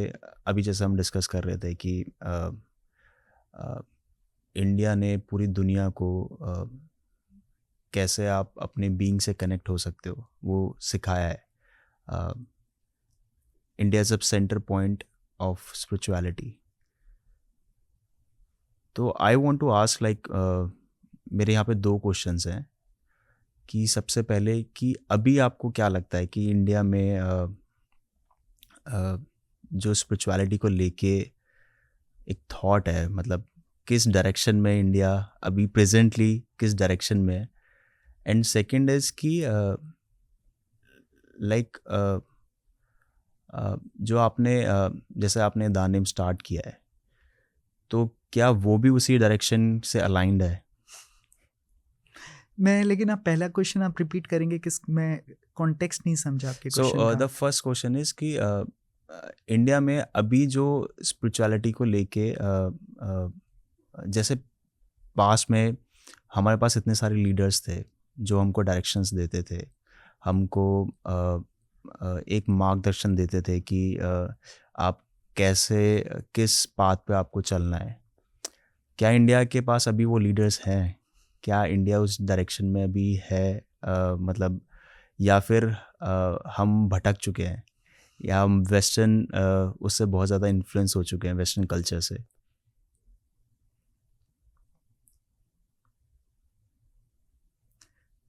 अभी जैसे हम डिस्कस कर रहे थे कि इंडिया ने पूरी दुनिया को कैसे आप अपने बीइंग से कनेक्ट हो सकते हो वो सिखाया है. India is a centre point of spirituality. तो I want to ask like, मेरे यहाँ पे 2 क्वेश्चंस हैं कि सबसे पहले कि अभी आपको क्या लगता है कि इंडिया में जो स्पिरिचुअलिटी को लेके एक थॉट है, मतलब किस डायरेक्शन में इंडिया अभी प्रेजेंटली किस डायरेक्शन में है. एंड सेकंड इज़ कि लाइक जो आपने जैसे आपने दानिम स्टार्ट किया है, तो क्या वो भी उसी डायरेक्शन से अलाइंड है? लेकिन आप पहला क्वेश्चन आप रिपीट करेंगे? किस, मैं कॉन्टेक्स्ट नहीं समझा आपके क्वेश्चन का. द फर्स्ट क्वेश्चन इज कि इंडिया में अभी जो स्पिरिचुअलिटी को लेके जैसे पास में हमारे पास इतने सारे लीडर्स थे जो हमको डायरेक्शंस देते थे, हमको एक मार्गदर्शन देते थे कि आप कैसे किस पाथ पे आपको चलना है। क्या इंडिया के पास अभी वो लीडर्स हैं? क्या इंडिया उस डायरेक्शन में अभी है? मतलब या फिर हम भटक चुके हैं, या हम वेस्टर्न उससे बहुत ज़्यादा इन्फ्लुएंस हो चुके हैं, वेस्टर्न कल्चर से?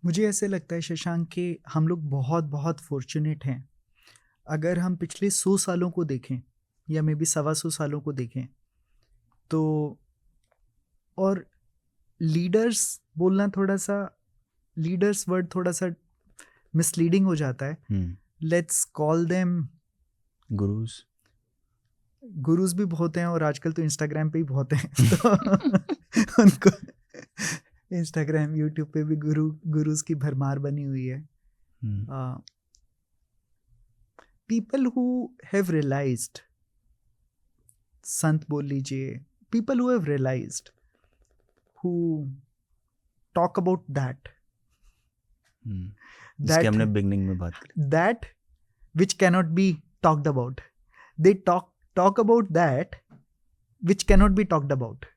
मुझे ऐसे लगता है शशांक कि हम लोग बहुत बहुत फॉर्चुनेट हैं। अगर हम पिछले 100 सालों को देखें या मे बी 125 सालों को देखें तो, और लीडर्स बोलना थोड़ा सा, लीडर्स वर्ड थोड़ा सा मिसलीडिंग हो जाता है। Let's call them gurus. Gurus भी बहुत हैं, और आजकल तो इंस्टाग्राम पे ही बहुत हैं तो उनको इंस्टाग्राम यूट्यूब पे भी गुरुज की भरमार बनी हुई है। पीपल हु हैव रियलाइज्ड, संत बोल लीजिए, people who have realised, who talk about that जिसके हमने बिगनिंग में बात की, that which cannot be talked about. They talk about that which cannot be talked about.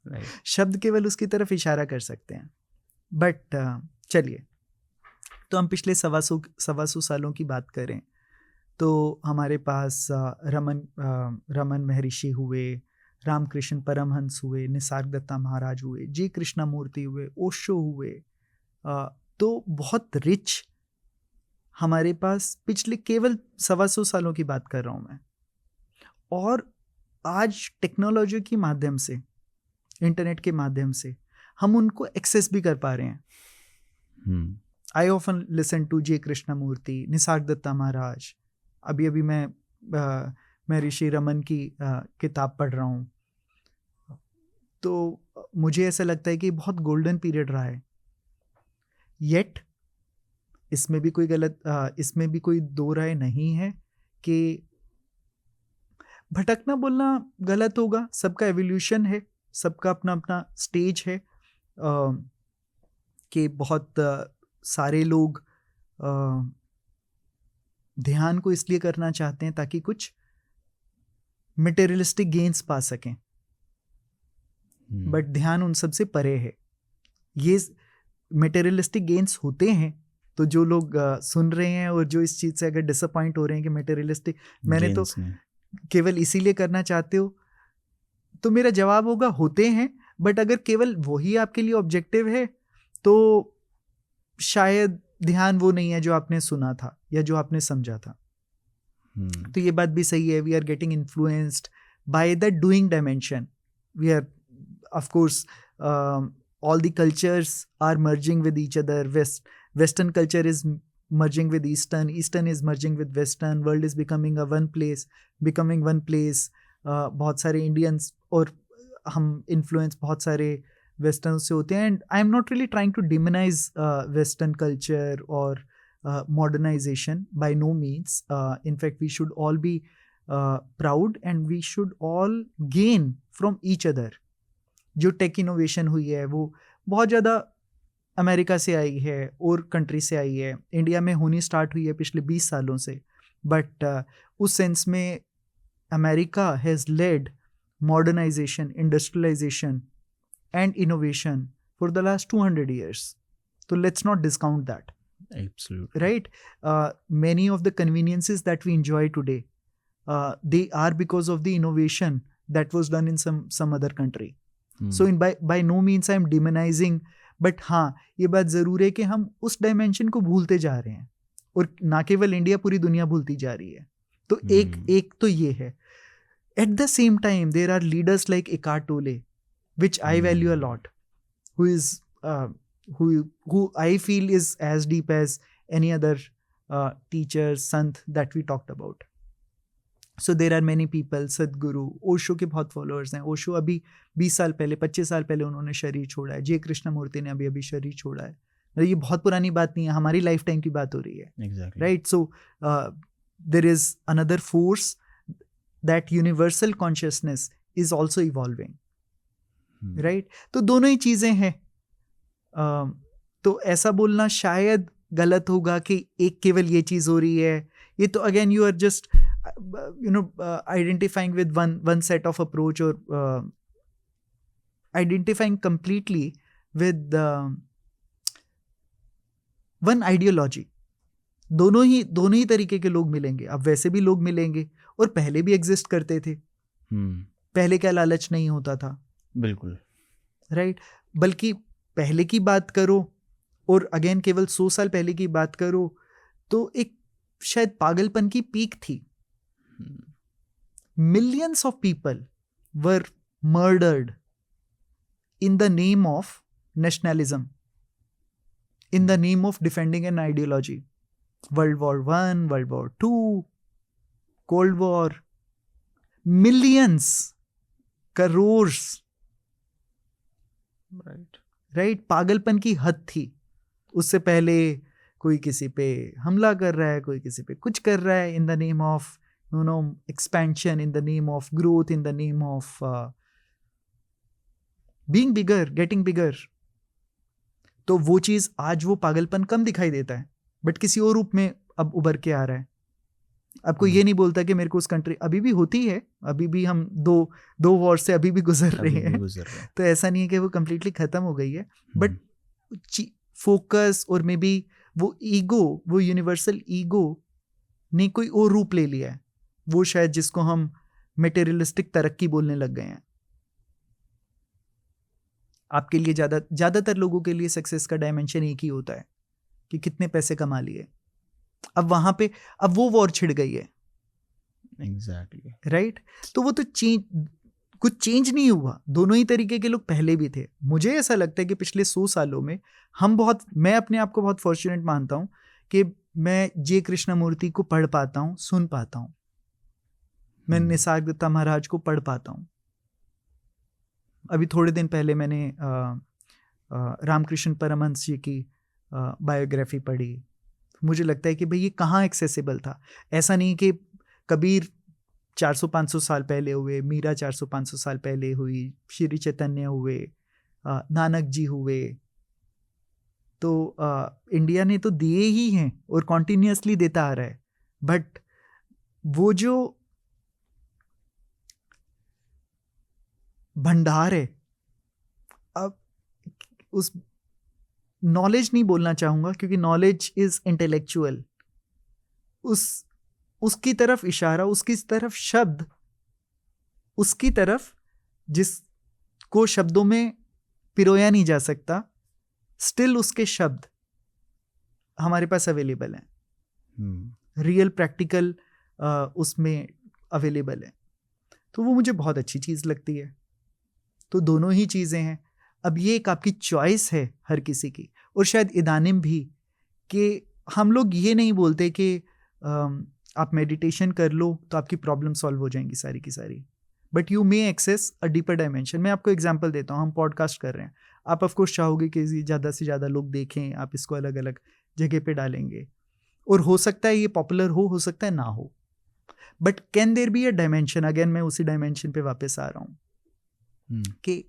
right. शब्द केवल उसकी तरफ इशारा कर सकते हैं। बट चलिए, तो हम पिछले 125 सालों की बात करें तो हमारे पास रमन महर्षि हुए, रामकृष्ण परमहंस हुए, निसर्गदत्ता महाराज हुए, जी कृष्णमूर्ति हुए, ओशो हुए। तो बहुत रिच हमारे पास पिछले केवल 125 सालों की बात कर रहा हूँ मैं। और आज टेक्नोलॉजी के माध्यम से, इंटरनेट के माध्यम से हम उनको एक्सेस भी कर पा रहे हैं। आई ऑफन लिसन टू जे कृष्णमूर्ति, निसर्गदत्ता महाराज। अभी मैं ऋषि रमन की किताब पढ़ रहा हूँ। तो मुझे ऐसा लगता है कि बहुत गोल्डन पीरियड रहा है। येट इसमें भी कोई दो राय नहीं है कि भटकना बोलना गलत होगा। सबका एवोल्यूशन है, सबका अपना अपना स्टेज है। कि बहुत सारे लोग ध्यान को इसलिए करना चाहते हैं ताकि कुछ मटेरियलिस्टिक गेन्स पा सकें, बट ध्यान उन सब से परे है। ये मटेरियलिस्टिक गेन्स होते हैं तो जो लोग सुन रहे हैं और जो इस चीज़ से अगर डिसअपॉइंट हो रहे हैं कि मटेरियलिस्टिक मैंने तो केवल इसीलिए करना चाहते हो, तो मेरा जवाब होगा होते हैं, बट अगर केवल वही आपके लिए ऑब्जेक्टिव है तो शायद ध्यान वो नहीं है जो आपने सुना था या जो आपने समझा था। तो ये बात भी सही है, we are getting influenced by the doing dimension. We are of course all the cultures are merging with each other. Western culture is merging with Eastern is merging with Western. World is becoming one place. बहुत सारे इंडियंस और हम इन्फ्लुएंस बहुत सारे वेस्टर्न से होते हैं। And I am not really trying to demonize western culture और modernization, by no means. In fact we should all be proud and we should all gain from each other. जो टेक इनोवेशन हुई है वो बहुत ज़्यादा अमेरिका से आई है और कंट्री से आई है, इंडिया में होनी स्टार्ट हुई है पिछले 20 सालों से। बट उस सेंस में America has led modernisation, industrialisation and innovation for the last 200 years. So let's not discount that. Absolutely. Right? Many of the conveniences that we enjoy today, they are because of the innovation that was done in some other country. So by no means I am demonizing, but हाँ ये बात ज़रूर है कि हम उस डायमेंशन को भूलते जा रहे हैं, और ना केवल इंडिया, पूरी दुनिया भूलती जा रही है। तो एक तो ये है। At the same time there are leaders like Eckhart Tolle, which I value a lot, who is who I feel is as deep as any other teacher, sant that we talked about. So there are many people, सदगुरु, ओशो के बहुत फॉलोअर्स हैं। ओशो अभी 20 साल पहले, 25 साल पहले उन्होंने शरीर छोड़ा है। जे कृष्णमूर्ति ने अभी शरीर छोड़ा है। ये बहुत पुरानी बात नहीं है, हमारी लाइफ टाइम की बात हो रही है। Right? So there is another force, that universal consciousness is also evolving. Right? तो दोनों ही चीज़ें हैं। तो ऐसा बोलना शायद गलत होगा कि एक केवल ये चीज़ हो रही है. ये तो again you are just identifying with one set of approach और identifying completely with one ideology. दोनों ही तरीके के लोग मिलेंगे. अब वैसे भी लोग मिलेंगे और पहले भी एग्जिस्ट करते थे. पहले क्या लालच नहीं होता था? बिल्कुल राइट. बल्कि पहले की बात करो और अगेन केवल 100 साल पहले की बात करो तो एक शायद पागलपन की पीक थी. Millions of people were murdered in the name of nationalism, in the name of defending an ideology. World War I, World War II, Cold War, millions, crores. Right? पागलपन की हद थी. उससे पहले कोई किसी पे हमला कर रहा है, कोई किसी पे कुछ कर रहा है, in the name of expansion, in the name of growth, in the name of being bigger, getting bigger. तो वो चीज़ आज वो पागलपन कम दिखाई देता है बट किसी और रूप में अब उभर के आ रहा है. आपको ये नहीं बोलता कि मेरे को उस कंट्री अभी भी होती है, अभी भी हम दो वॉर से अभी भी गुजर रहे हैं. तो ऐसा नहीं है कि वो कंप्लीटली खत्म हो गई है बट फोकस और मे बी वो ईगो, वो यूनिवर्सल ईगो ने कोई और रूप ले लिया है. वो शायद जिसको हम मटेरियलिस्टिक तरक्की बोलने लग गए हैं. आपके लिए ज़्यादातर लोगों के लिए सक्सेस का डायमेंशन एक ही होता है कि कितने पैसे कमा लिए. अब वहाँ पे अब वो वॉर छिड़ गई है. Exactly right. तो वो तो कुछ चेंज नहीं हुआ. दोनों ही तरीके के लोग पहले भी थे. मुझे ऐसा लगता है कि पिछले 100 सालों में मैं अपने आप को बहुत फॉर्चुनेट मानता हूँ कि मैं जे कृष्णमूर्ति को पढ़ पाता हूँ, सुन पाता हूँ. मैं निसर्ग दत्ता महाराज को पढ़ पाता हूँ. अभी थोड़े दिन पहले मैंने रामकृष्ण परमहंस जी की बायोग्राफी पढ़ी. मुझे लगता है कि भाई ये कहाँ एक्सेसिबल था. ऐसा नहीं कि कबीर 400-500 साल पहले हुए, मीरा 400-500 साल पहले हुई, श्री चैतन्य हुए, नानक जी हुए. तो इंडिया ने तो दिए ही हैं और कॉन्टिन्यूसली देता आ रहा है. बट वो जो भंडार है, अब उस नॉलेज नहीं बोलना चाहूँगा क्योंकि नॉलेज इज इंटेलेक्चुअल. उसकी तरफ इशारा, उसकी तरफ शब्द, उसकी तरफ जिसको शब्दों में पिरोया नहीं जा सकता, स्टिल उसके शब्द हमारे पास अवेलेबल हैं. रियल प्रैक्टिकल उसमें अवेलेबल है. तो वो मुझे बहुत अच्छी चीज़ लगती है. तो दोनों ही चीज़ें हैं. अब ये एक आपकी चॉइस है हर किसी की. और शायद इदानिम भी कि हम लोग ये नहीं बोलते कि आप मेडिटेशन कर लो तो आपकी प्रॉब्लम सॉल्व हो जाएंगी सारी की सारी. But you may access a deeper dimension. मैं आपको एग्जांपल देता हूँ. हम पॉडकास्ट कर रहे हैं. आप ऑफकोर्स चाहोगे कि ज़्यादा से ज़्यादा लोग देखें. आप इसको अलग अलग जगह पे डालेंगे और हो सकता है ये पॉपुलर हो सकता है ना हो. But can there be a dimension. Again मैं उसी डायमेंशन पे वापस आ रहा हूँ कि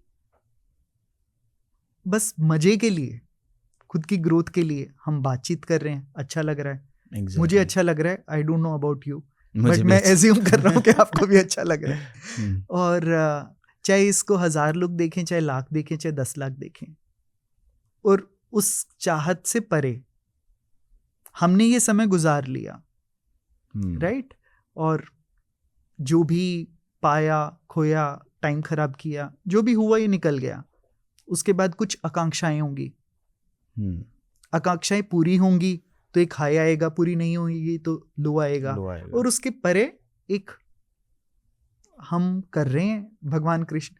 बस मजे के लिए, खुद की ग्रोथ के लिए हम बातचीत कर रहे हैं. अच्छा लग रहा है. मुझे अच्छा लग रहा है. I don't know about you but मैं एज्यूम कर रहा हूँ कि आपको भी अच्छा लग रहा है. और चाहे इसको 1000 लोग देखें, चाहे लाख देखें, चाहे 10 लाख देखें, और उस चाहत से परे हमने ये समय गुजार लिया. राइट. और जो भी पाया, खोया, टाइम खराब किया, जो भी हुआ ये निकल गया. उसके बाद कुछ आकांक्षाएं होंगी. आकांक्षाएं पूरी होंगी तो एक हाई आएगा, पूरी नहीं होगी तो लो आएगा. और उसके परे एक हम कर रहे हैं. भगवान कृष्ण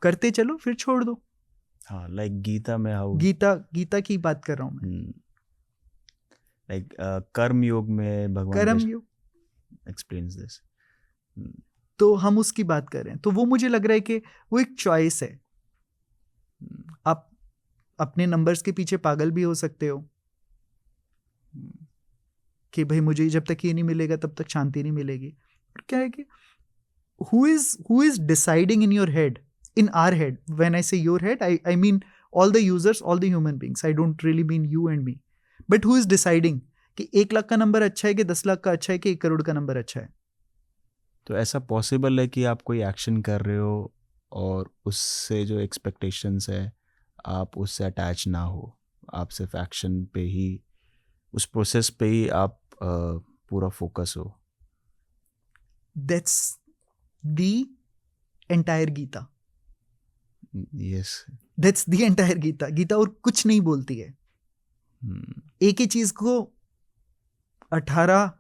करते चलो, फिर छोड़ दो. हाँ, लाइक गीता में हाउ गीता की बात कर रहा हूँ मैं. लाइक कर्म योग में भगवान कर्म योग एक्सप्लेन्स दिस. तो हम उसकी बात कर रहे हैं. तो वो मुझे लग रहा है कि वो एक चॉइस है. आप अपने नंबर्स के पीछे पागल भी हो सकते हो कि भाई मुझे जब तक ये नहीं मिलेगा तब तक शांति नहीं मिलेगी. और क्या है कि who is deciding in your head, in our head? When I say your head, I mean all the users, all the human beings. I don't really mean you and me. But who is deciding कि 1 लाख का नंबर अच्छा है कि 10 लाख का अच्छा है कि 1 करोड़ का नंबर अच्छा है? तो ऐसा पॉसिबल है कि आप कोई एक्शन कर रहे हो और उससे जो एक्सपेक्टेशंस है आप उससे अटैच ना हो, आप सिर्फ एक्शन पे ही, उस प्रोसेस पे ही आप पूरा फोकस हो? That's the entire Gita. Yes. That's the entire Gita. Gita और कुछ नहीं बोलती है. एक ही चीज को 18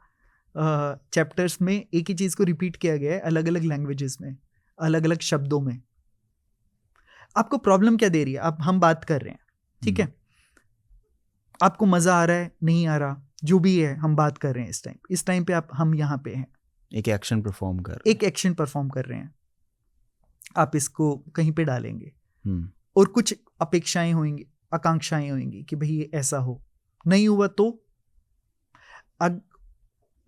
चैप्टर्स में एक ही चीज को रिपीट किया गया है, अलग अलग लैंग्वेजेस में, अलग अलग शब्दों में. आपको प्रॉब्लम क्या दे रही है? हम बात कर रहे हैं, ठीक है, आपको मजा आ रहा है, नहीं आ रहा, जो भी है हम बात कर रहे हैं इस टाइम पे हम यहाँ पे हैं, एक एक्शन परफॉर्म कर एक एक्शन परफॉर्म कर रहे हैं. आप इसको कहीं पे डालेंगे हम्म. और कुछ अपेक्षाएं होंगी, आकांक्षाएं होंगी कि भाई ये ऐसा हो, नहीं हुआ तो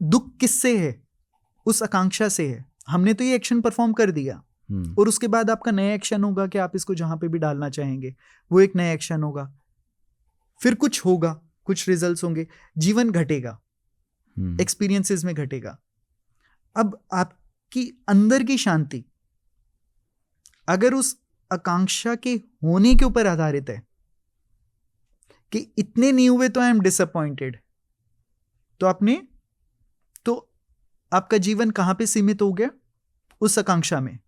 दुख किससे है? उस आकांक्षा से है. हमने तो ये एक्शन परफॉर्म कर दिया और उसके बाद आपका नया एक्शन होगा कि आप इसको जहां पे भी डालना चाहेंगे वो एक नया एक्शन होगा, फिर कुछ होगा, कुछ रिजल्ट्स होंगे, जीवन घटेगा, एक्सपीरियंसेस में घटेगा. अब आपकी अंदर की शांति अगर उस आकांक्षा के होने के ऊपर आधारित है कि इतने नहीं हुए तो आई एम डिसअपॉइंटेड, तो आपका जीवन कहां पे सीमित हो गया? उस आकांक्षा में.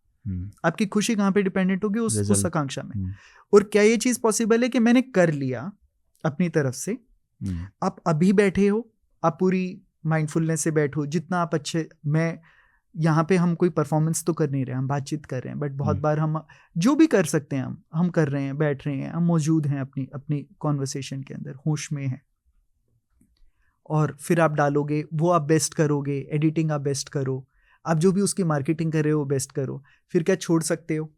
आपकी खुशी कहां पे डिपेंडेंट होगी? उस आकांक्षा में. और क्या ये चीज पॉसिबल है कि मैंने कर लिया अपनी तरफ से, आप अभी बैठे हो, आप पूरी माइंडफुलनेस से बैठो, जितना आप अच्छे, मैं यहाँ पे हम कोई परफॉर्मेंस तो कर नहीं रहे, हम बातचीत कर रहे हैं, बट बहुत बार हम जो भी कर सकते हैं हम कर रहे हैं, बैठ रहे हैं, हम मौजूद हैं अपनी कॉन्वर्सेशन के अंदर, होश में हैं. और फिर आप डालोगे, वो आप बेस्ट करोगे, एडिटिंग आप बेस्ट करो, आप जो भी उसकी मार्केटिंग कर रहे हो बेस्ट करो. फिर क्या छोड़ सकते हो?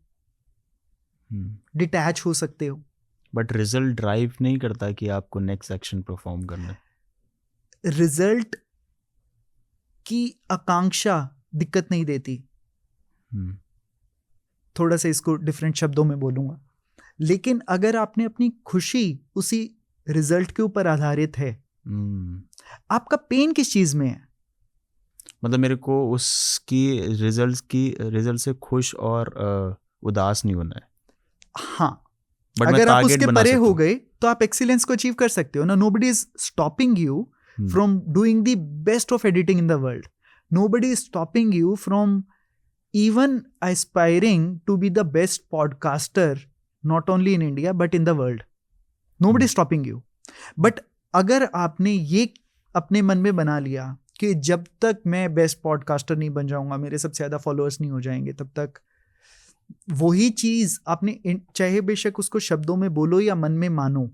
डिटैच हो सकते हो. बट रिजल्ट ड्राइव नहीं करता कि आपको नेक्स्ट एक्शन परफॉर्म करना है. रिजल्ट की आकांक्षा दिक्कत नहीं देती. थोड़ा सा इसको डिफरेंट शब्दों में बोलूंगा, लेकिन अगर आपने अपनी खुशी उसी रिजल्ट के ऊपर आधारित है, आपका पेन किस चीज में है? मतलब मेरे को उसकी रिजल्ट से खुश और उदास नहीं होना है. हाँ, बट अगर आप उसके परे हो गए तो आप एक्सीलेंस को अचीव कर सकते हो ना. Nobody is stopping you from doing the best of editing in the world. Nobody is stopping you from even aspiring to be the best podcaster, not only in India, but in the world. Nobody is stopping you. But अगर आपने ये अपने मन में बना लिया कि जब तक मैं बेस्ट पॉडकास्टर नहीं बन जाऊंगा, मेरे सबसे ज़्यादा फॉलोअर्स नहीं हो जाएंगे, तब तक वही चीज़ आपने, चाहे बेशक उसको शब्दों में बोलो या मन में मानो,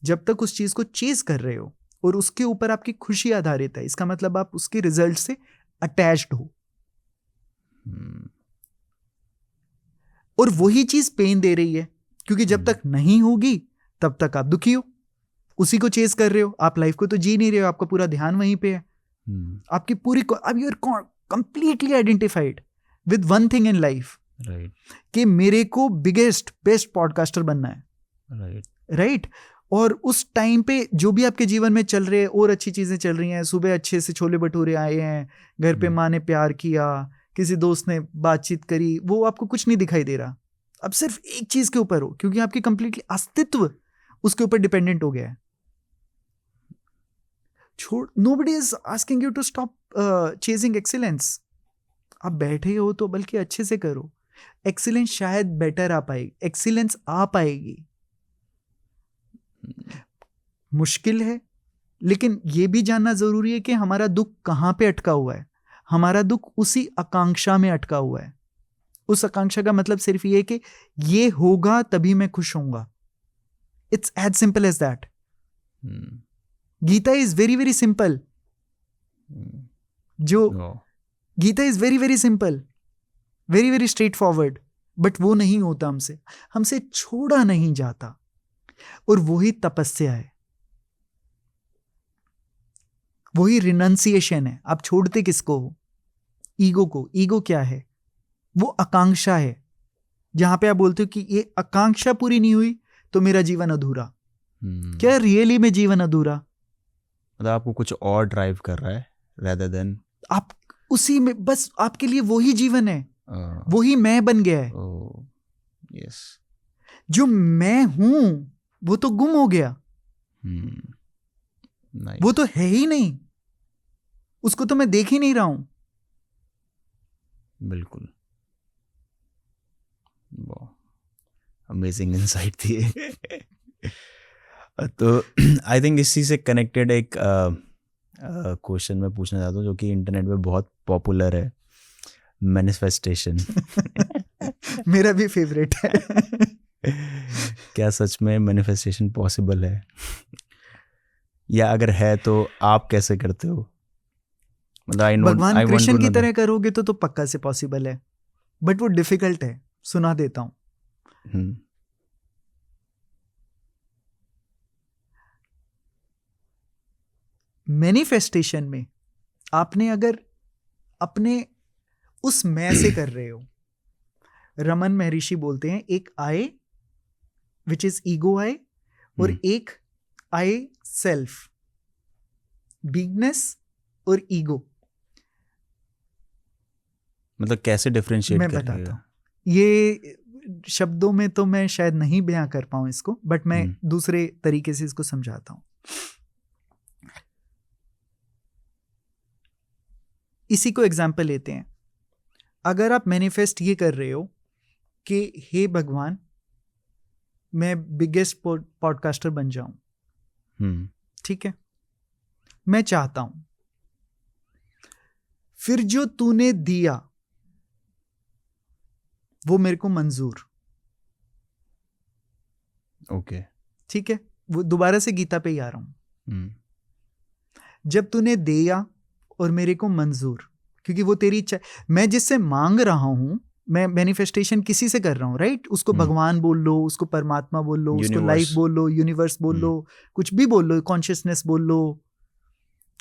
जब तक उस चीज़ को चेज कर रहे हो और उसके ऊपर आपकी खुशी आधारित है, इसका मतलब आप उसके रिजल्ट से अटैच्ड हो. और वही चीज पेन दे रही है, क्योंकि जब तक नहीं होगी तब तक आप दुखी हो, उसी को चेस कर रहे हो, आप लाइफ को तो जी नहीं रहे हो, आपका पूरा ध्यान वहीं पे है. आपकी पूरी, अब you are completely identified with one thing in life, कि मेरे को बिगेस्ट बेस्ट पॉडकास्टर बनना है. राइट. और उस टाइम पे जो भी आपके जीवन में चल रहे हैं और अच्छी चीजें चल रही हैं, सुबह अच्छे से छोले भटूरे आए हैं, घर पे माँ ने प्यार किया, किसी दोस्त ने बातचीत करी, वो आपको कुछ नहीं दिखाई दे रहा. अब सिर्फ एक चीज के ऊपर हो, क्योंकि आपकी कंप्लीटली अस्तित्व उसके ऊपर डिपेंडेंट हो गया है. छोड़, nobody is asking you to stop chasing excellence. आप बैठे हो तो बल्कि अच्छे से करो. एक्सीलेंस शायद बेटर आ पाएगी, एक्सीलेंस आ पाएगी. मुश्किल है, लेकिन यह भी जानना जरूरी है कि हमारा दुख कहां पे अटका हुआ है. हमारा दुख उसी आकांक्षा में अटका हुआ है. उस आकांक्षा का मतलब सिर्फ ये कि ये होगा तभी मैं खुश होऊंगा. It's as simple as that. Gita is very very simple. Gita is very very simple, very very straightforward, but वो नहीं होता हमसे छोड़ा नहीं जाता. और वही तपस्या है, वही रिनंसिएशन है. आप छोड़ते किसको हो? ईगो को. ईगो क्या है? वो आकांक्षा है, जहां पे आप बोलते हो कि ये आकांक्षा पूरी नहीं हुई तो मेरा जीवन अधूरा. क्या रियली में जीवन अधूरा? मतलब आपको कुछ और ड्राइव कर रहा है rather than आप उसी में बस आपके लिए वही जीवन है, वही मैं बन गया है। yes जो मैं हूं वो तो गुम हो गया, nice वो तो है ही नहीं, उसको तो मैं देख ही नहीं रहा हूं। बिल्कुल, अमेजिंग इंसाइट थी ये। तो आई थिंक इसी से कनेक्टेड एक क्वेश्चन मैं पूछना चाहता हूँ जो कि इंटरनेट पे बहुत पॉपुलर है, मैनिफेस्टेशन। मेरा भी फेवरेट है। क्या सच में मैनिफेस्टेशन पॉसिबल है? या अगर है तो आप कैसे करते हो? मतलब भगवान कृष्ण की तरह करोगे तो पक्का से पॉसिबल है, बट वो डिफिकल्ट है। सुना देता हूं। मैनिफेस्टेशन में आपने अगर अपने उस मैं से कर रहे हो, रमन महर्षि बोलते हैं एक आई विच इज ईगो आई और एक आई सेल्फ, बिगनेस और ईगो। मतलब कैसे डिफरेंशिएट मैं करेंगे? बताता हूं, ये शब्दों में तो मैं शायद नहीं बयां कर पाऊं इसको, बट मैं दूसरे तरीके से इसको समझाता हूं। इसी को एग्जाम्पल लेते हैं। अगर आप मैनिफेस्ट ये कर रहे हो कि हे भगवान मैं बिगेस्ट पॉडकास्टर बन जाऊं, ठीक है, मैं चाहता हूं, फिर जो तूने दिया वो मेरे को मंजूर, ओके ठीक है, वो दोबारा से गीता पे ही आ रहा हूं। जब तूने दिया और मेरे को मंजूर, क्योंकि वो तेरी इच्छा, मैं जिससे मांग रहा हूं, मैं मैनिफेस्टेशन किसी से कर रहा हूं, राइट? उसको भगवान बोल लो, उसको परमात्मा बोल लो, उसको लाइफ बोल लो, यूनिवर्स बोल लो, कुछ भी बोल लो, कॉन्शियसनेस बोल लो,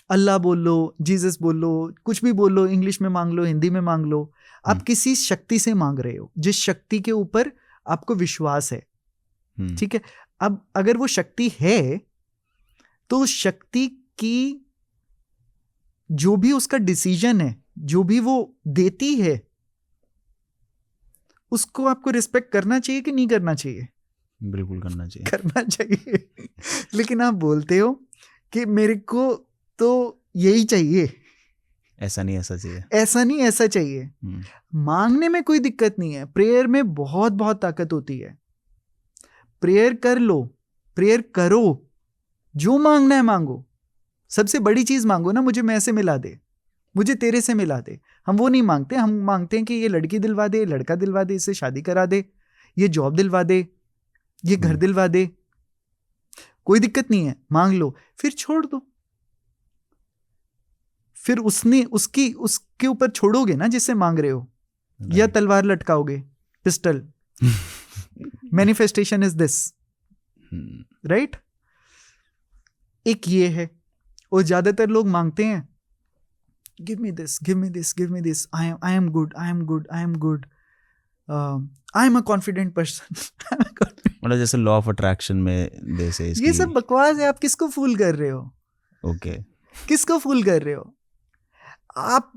अल्लाह बोल लो, जीसस बोल लो, कुछ भी बोल लो, इंग्लिश में मांग लो, हिंदी में मांग लो। आप किसी शक्ति से मांग रहे हो जिस शक्ति के ऊपर आपको विश्वास है, ठीक है। अब अगर वो शक्ति है तो उस शक्ति की जो भी उसका डिसीजन है, जो भी वो देती है, उसको आपको रिस्पेक्ट करना चाहिए कि नहीं करना चाहिए? बिल्कुल करना चाहिए। करना चाहिए। लेकिन आप बोलते हो कि मेरे को तो यही चाहिए, ऐसा नहीं ऐसा चाहिए, ऐसा नहीं ऐसा चाहिए। मांगने में कोई दिक्कत नहीं है, प्रेयर में बहुत बहुत ताकत होती है। प्रेयर कर लो, प्रेयर करो, जो मांगना है मांगो, सबसे बड़ी चीज मांगो ना, मुझे मैं से मिला दे, मुझे तेरे से मिला दे। हम वो नहीं मांगते, हम मांगते हैं कि ये लड़की दिलवा दे, लड़का दिलवा दे, इससे शादी करा दे, ये जॉब दिलवा दे, ये घर दिलवा दे। कोई दिक्कत नहीं है, मांग लो, फिर छोड़ दो। फिर उसके ऊपर छोड़ोगे ना जिससे मांग रहे हो, या तलवार लटकाओगे, pistol. Manifestation is this, right? एक ये है। और ज्यादातर लोग मांगते हैं give me this, give me this, give me this, I am good, I am good, I am good, I am a confident person. मतलब जैसे लॉ ऑफ अट्रैक्शन में जैसे ये सब बकवास है। आप किसको फूल कर रहे हो? ओके, किसको फूल कर रहे हो आप?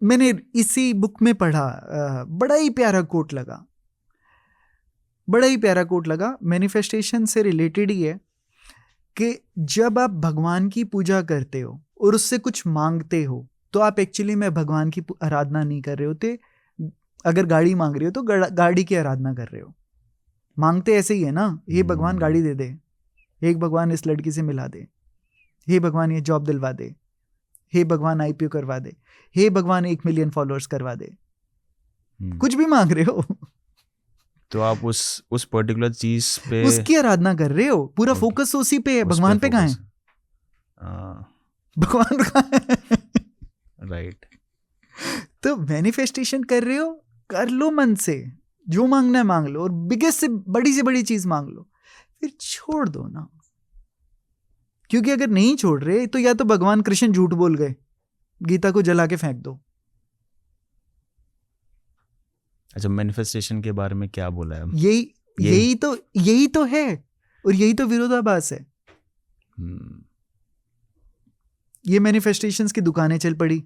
मैंने इसी बुक में पढ़ा, बड़ा ही प्यारा कोट लगा, बड़ा ही प्यारा कोट लगा, मैनिफेस्टेशन से रिलेटेड ही है, कि जब आप भगवान की पूजा करते हो और उससे कुछ मांगते हो तो आप एक्चुअली में भगवान की आराधना नहीं कर रहे होते। अगर गाड़ी मांग रहे हो तो गाड़ी की आराधना कर रहे हो। मांगते ऐसे ही है ना, हे भगवान गाड़ी दे दे, हे भगवान इस लड़की से मिला दे, हे भगवान ये जॉब दिलवा दे, हे भगवान आईपीओ करवा दे, हे भगवान 1 मिलियन फॉलोअर्स करवा दे। कुछ भी मांग रहे हो तो आप उस पर्टिकुलर चीज पे उसकी आराधना कर रहे हो, पूरा फोकस उसी पे है। भगवान पे कहाँ है? भगवान कहाँ है? राइट। तो मैनिफेस्टेशन कर रहे हो, कर लो मन से, जो मांगना है मांग लो, और बिगेस्ट से बड़ी चीज मांग लो, फिर छोड़ दो ना। क्योंकि अगर नहीं छोड़ रहे तो या तो भगवान कृष्ण झूठ बोल गए, गीता को जला के फेंक दो। अच्छा, मैनिफेस्टेशन के बारे में क्या बोला है? यही तो है, और यही तो विरोधाभास है। ये मैनिफेस्टेशंस की दुकानें चल पड़ी।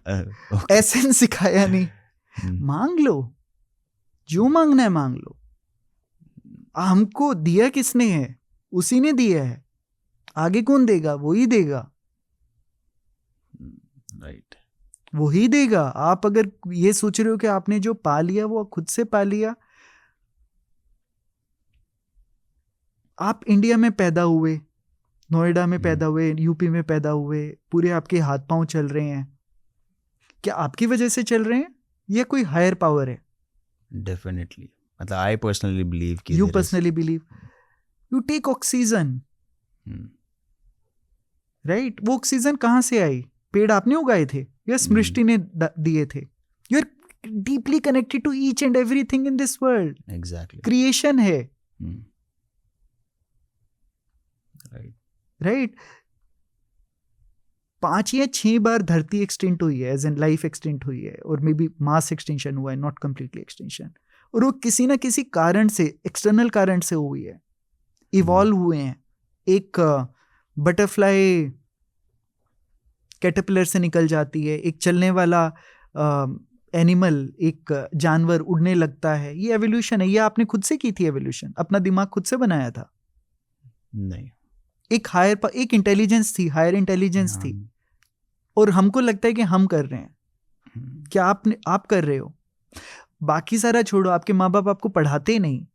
Okay. एसेंस सिखाया नहीं, मांग लो जो मांगना है मांग लो। हमको दिया किसने है? उसी ने दिया है, आगे कौन देगा? वो ही देगा, राइट। वो ही देगा। आप अगर ये सोच रहे हो कि आपने जो पा लिया वो खुद से पा लिया, आप इंडिया में पैदा हुए, नोएडा में पैदा हुए, यूपी में पैदा हुए, पूरे आपके हाथ पांव चल रहे हैं, क्या आपकी वजह से चल रहे हैं या कोई हायर पावर है? डेफिनेटली, मतलब आई पर्सनली बिलीव कि you personally believe, you take oxygen, right? वो ऑक्सीजन कहां से आई? पेड़ आपने उगाए थे या सृष्टि ने दिए थे? You are deeply connected to each and everything in this world. Exactly, creation है, राइट। राइट? 5 या 6 बार धरती एक्सटेंट हुई है, एज इन लाइफ एक्सटेंट हुई है, और मे बी मास एक्सटेंशन हुआ है, नॉट कंप्लीटली एक्सटेंशन। और वो किसी ना किसी कारण से, एक्सटर्नल कारण से हुई है, इवॉल्व हुए हैं। एक बटरफ्लाई कैटरपिलर से निकल जाती है, एक चलने वाला एनिमल, एक जानवर उड़ने लगता है, ये एवोल्यूशन है। ये आपने खुद से की थी एवोल्यूशन? अपना दिमाग खुद से बनाया था? नहीं, एक इंटेलिजेंस थी, हायर इंटेलिजेंस थी, और हमको लगता है कि हम कर रहे हैं। क्या आप कर रहे हो? बाकी सारा छोड़ो, आपके माँ बाप आपको पढ़ाते नहीं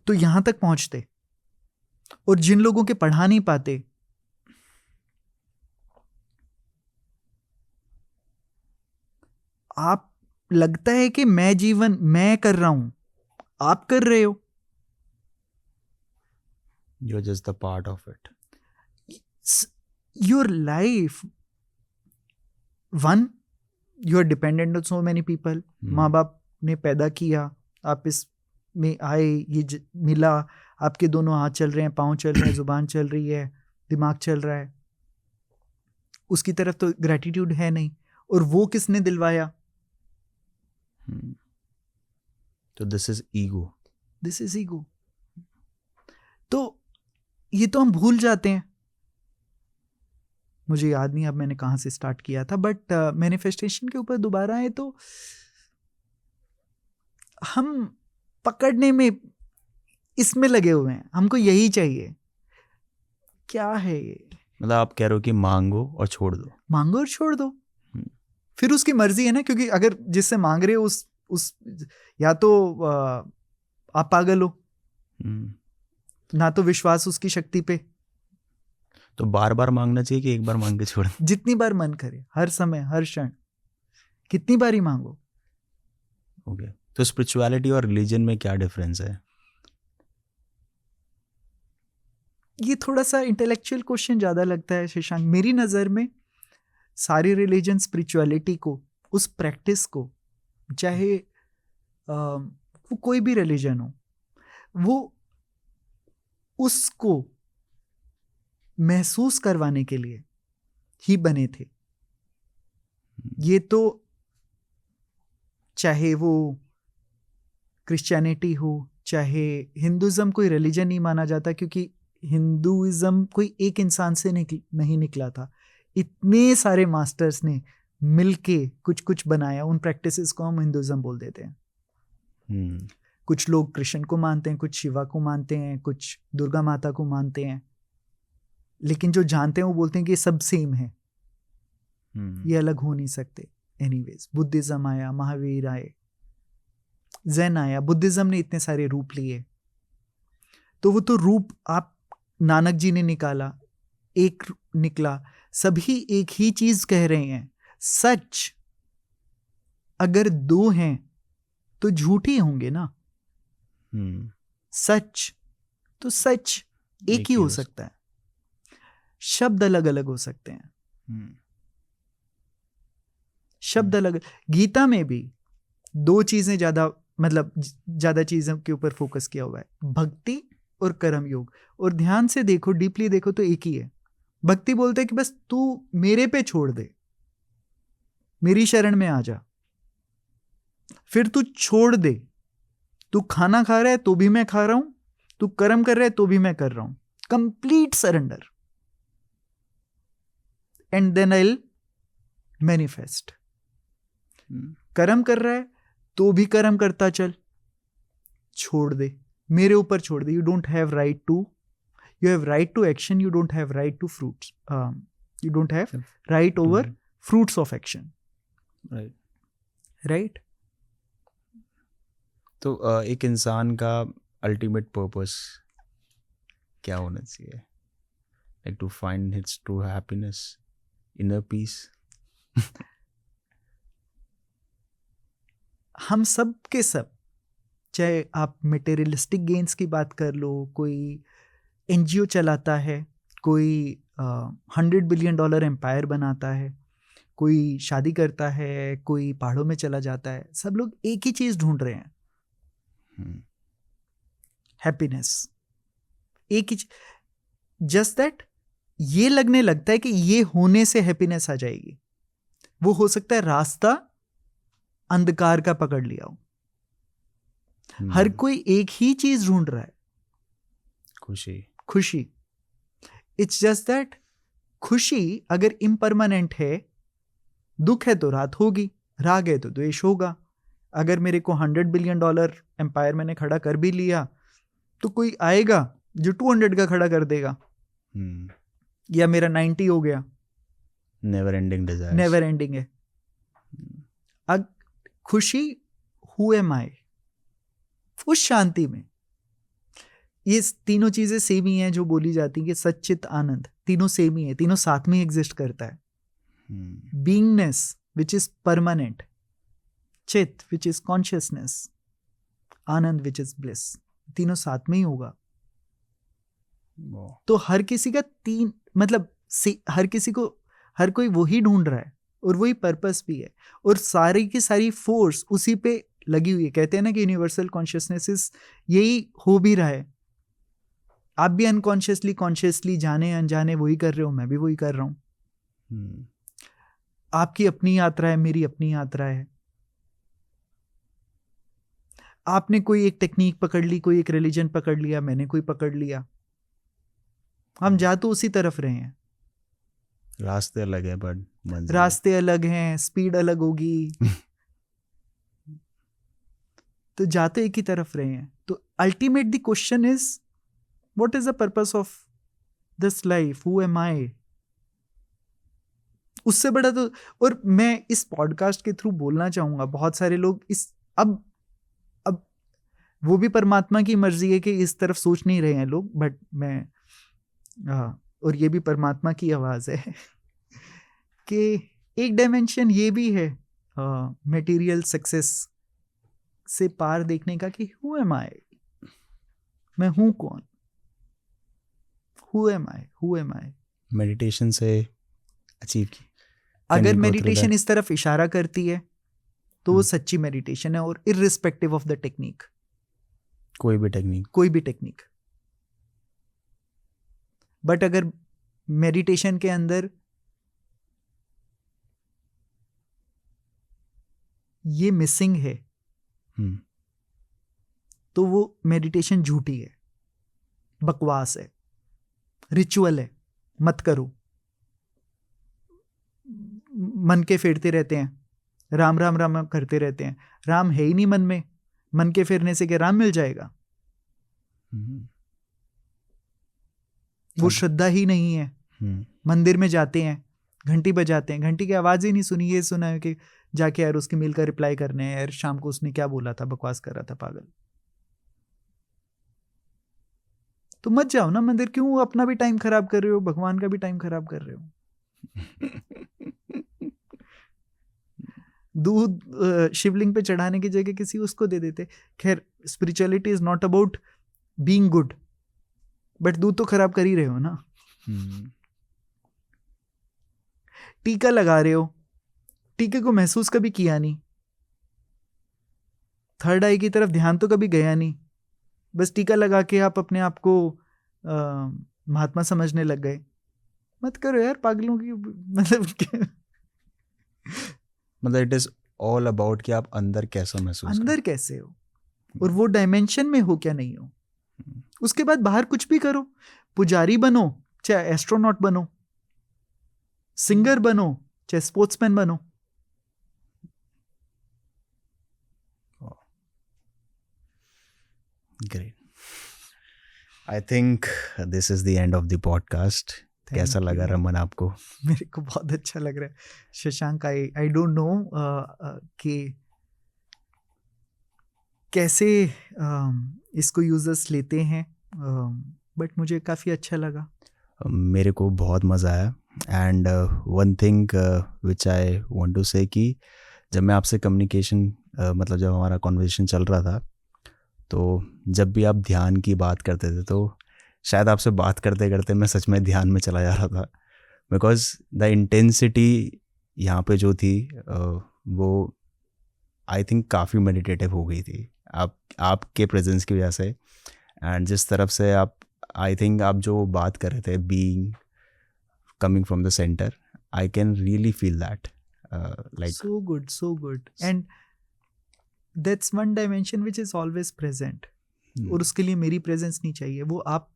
तो यहां तक पहुंचते, और जिन लोगों के पढ़ा नहीं पाते, आप लगता है कि मैं कर रहा हूं, आप कर रहे हो। you're just the part of it. Your life, one, you are dependent on so many people. माँ बाप ने पैदा किया, आप इस में आए, ये मिला, आपके दोनों हाथ चल रहे हैं, पाँव चल रहे हैं, जुबान चल रही है, दिमाग चल रहा है, उसकी तरफ तो ग्रेटिट्यूड है नहीं। और वो किसने दिलवाया? तो दिस इज ईगो। तो ये तो हम भूल जाते हैं। मुझे याद नहीं अब मैंने कहाँ से स्टार्ट किया था, बट मैनिफेस्टेशन के ऊपर दोबारा आए तो हम पकड़ने में इसमें लगे हुए हैं, हमको यही चाहिए। क्या है ये? मतलब आप कह रहे हो कि मांगो और छोड़ दो। मांगो और छोड़ दो, फिर उसकी मर्जी है ना। क्योंकि अगर जिससे मांग रहे हो उस या तो आप पागल हो, ना तो विश्वास उसकी शक्ति पे। तो बार बार मांगना चाहिए कि एक बार मांग के छोड़? जितनी बार मन करे, हर समय, हर क्षण, कितनी बार ही मांगो। ओके, तो स्पिरिचुअलिटी और रिलीजन में क्या डिफरेंस है? ये थोड़ा सा इंटेलेक्चुअल क्वेश्चन ज्यादा लगता है शशांक। मेरी नजर में सारी रिलीजन स्पिरिचुअलिटी को, उस प्रैक्टिस को, चाहे वो कोई भी रिलीजन हो, वो उसको महसूस करवाने के लिए ही बने थे। ये तो चाहे वो क्रिश्चियनिटी हो, चाहे हिंदुज़म, कोई रिलीजन नहीं माना जाता, क्योंकि हिंदुइज्म कोई एक इंसान से नहीं निकला था। इतने सारे मास्टर्स ने मिलके कुछ कुछ बनाया। उन प्रैक्टिसेस को हम हिंदुइज्म बोल देते हैं। कुछ लोग कृष्ण को मानते हैं, कुछ शिवा को मानते हैं, कुछ दुर्गा माता को मानते हैं, लेकिन जो जानते हैं वो बोलते हैं कि ये सब सेम है, ये अलग हो नहीं सकते। एनीवेज, बुद्धिज्म आया, महावीर आए, जैन आया, बुद्धिज्म ने इतने सारे रूप लिए। तो वो तो रूप आप नानक जी ने निकाला, एक निकला, सभी एक ही चीज कह रहे हैं। सच अगर दो हैं तो झूठे होंगे ना। सच तो सच एक ही हो सकता है, शब्द अलग अलग हो सकते हैं। शब्द अलग। गीता में भी दो चीजें ज्यादा चीजों के ऊपर फोकस किया हुआ है, भक्ति और कर्म योग। और ध्यान से देखो, डीपली देखो तो एक ही है। भक्ति बोलते हैं कि बस तू मेरे पे छोड़ दे, मेरी शरण में आ जा, फिर तू छोड़ दे, तू खाना खा रहा है तो भी मैं खा रहा हूं, तू कर्म कर रहा है तो भी मैं कर रहा हूं. Complete surrender. And then I will manifest. कर्म कर रहा है तो भी कर्म करता चल, छोड़ दे, मेरे ऊपर छोड़ दे. You don't have right to, you have right to action, you don't have right to fruits, you don't have right over fruits of action. Right? तो एक इंसान का अल्टीमेट पर्पस क्या होना चाहिए? Like to find its true happiness, inner peace. हम सब के सब, चाहे आप मटेरियलिस्टिक गेन्स की बात कर लो, कोई एनजीओ चलाता है, कोई $100 बिलियन एम्पायर बनाता है, कोई शादी करता है, कोई पहाड़ों में चला जाता है, सब लोग एक ही चीज ढूंढ रहे हैं, हैप्पीनेस. एक ही. जस्ट दैट ये लगने लगता है कि ये होने से हैप्पीनेस आ जाएगी. वो हो सकता है रास्ता अंधकार का पकड़ लिया हो. हर कोई एक ही चीज ढूंढ रहा है, खुशी. इट्स जस्ट दैट खुशी अगर इम्परमानेंट है, दुख है तो रात होगी, राग है तो द्वेष होगा. अगर मेरे को $100 बिलियन एम्पायर मैंने खड़ा कर भी लिया, तो कोई आएगा जो 200 का खड़ा कर देगा, या मेरा 90 हो गया. Never ending desire, never ending है. खुशी, हु एम आई, उस शांति में. ये तीनों चीजें सेम ही हैं जो बोली जाती है कि सच्चित आनंद, तीनों सेम ही है, तीनों साथ में एग्जिस्ट करता है. Beingness, which is permanent, Chit, which is consciousness, Anand, which is bliss, तीनों साथ में ही होगा. तो हर किसी का मतलब हर किसी को, हर कोई वही ढूंढ रहा है और वही पर्पस भी है, और सारी की सारी फोर्स उसी पे लगी हुई है. कहते हैं ना कि यूनिवर्सल कॉन्शियसनेस यही हो भी रहा है. आप भी अनकॉन्शियसली कॉन्शियसली जाने अनजाने वही कर रहे हो, मैं भी वही कर रहा हूं. आपकी अपनी यात्रा है, मेरी अपनी यात्रा है. आपने कोई एक टेक्निक पकड़ ली, कोई एक रिलीजन पकड़ लिया, मैंने कोई पकड़ लिया. हम जा तो उसी तरफ रहे हैं. रास्ते अलग है बट रास्ते अलग हैं, स्पीड अलग होगी, तो जाते एक ही तरफ रहे हैं. तो ultimate the question is, what is the purpose of this life, who am I. उससे बड़ा तो, और मैं इस पॉडकास्ट के थ्रू बोलना चाहूंगा, बहुत सारे लोग इस अब वो भी परमात्मा की मर्जी है कि इस तरफ सोच नहीं रहे हैं लोग, बट मैं और ये भी परमात्मा की आवाज है कि एक डायमेंशन ये भी है मटेरियल सक्सेस से पार देखने का, कि हु एम आई, मैं हूं कौन, हु एम आई. मेडिटेशन से अचीव की. अगर मेडिटेशन इस तरफ इशारा करती है तो वो सच्ची मेडिटेशन है, और इररिस्पेक्टिव ऑफ द टेक्निक, कोई भी टेक्निक. बट अगर मेडिटेशन के अंदर ये मिसिंग है, तो वो मेडिटेशन झूठी है, बकवास है, रिचुअल है, मत करो. मन के फेरते रहते हैं, राम राम राम करते रहते हैं. राम है ही नहीं मन में, मन के फेरने से क्या राम मिल जाएगा? वो श्रद्धा ही नहीं है. मंदिर में जाते हैं, घंटी बजाते हैं, घंटी की आवाज ही नहीं सुनी, ये सुना है कि जाके यार उसके मेल का रिप्लाई करने हैं, यार शाम को उसने क्या बोला था, बकवास कर रहा था पागल. तो मत जाओ ना मंदिर, क्यों अपना भी टाइम खराब कर रहे हो, भगवान का भी टाइम खराब कर रहे हो. दूध शिवलिंग पे चढ़ाने की जगह किसी उसको दे देते. खैर, spirituality is not about being good, but दूध तो खराब कर ही रहे हो ना. टीका लगा रहे हो, टीके को महसूस कभी किया नहीं, थर्ड आई की तरफ ध्यान तो कभी गया नहीं, बस टीका लगा के आप अपने आप को महात्मा समझने लग गए. मत करो यार पागलों की, मतलब इट इज ऑल अबाउट कि आप अंदर कैसा महसूस अंदर कैसे हो. और वो डायमेंशन में हो क्या नहीं हो। उसके बाद बाहर कुछ भी करो, पुजारी बनो चाहे एस्ट्रोनॉट बनो, सिंगर बनो चाहे स्पोर्ट्समैन बनो। Great. I think this is the end of the podcast. कैसा Thank लगा you. रमन आपको? मेरे को बहुत अच्छा लग रहा है शशांक। आई डोंट नो कि कैसे इसको यूजर्स लेते हैं, बट मुझे काफ़ी अच्छा लगा। मेरे को बहुत मज़ा आया। And one thing which I want to say कि जब मैं आपसे कम्युनिकेशन मतलब जब हमारा कॉन्वर्सेशन चल रहा था, तो जब भी आप ध्यान की बात करते थे तो शायद आपसे बात करते करते मैं सच में ध्यान में चला जा रहा था, बिकॉज द इंटेंसिटी यहाँ पे जो थी वो आई थिंक काफ़ी मेडिटेटिव हो गई थी आपके प्रेजेंस की वजह से। एंड जिस तरफ से आप आई थिंक आप जो बात कर रहे थे, being coming from the centre, I can really feel that like so good and that's one dimension which is always present। और उसके लिए मेरी प्रेजेंस नहीं चाहिए, वो आप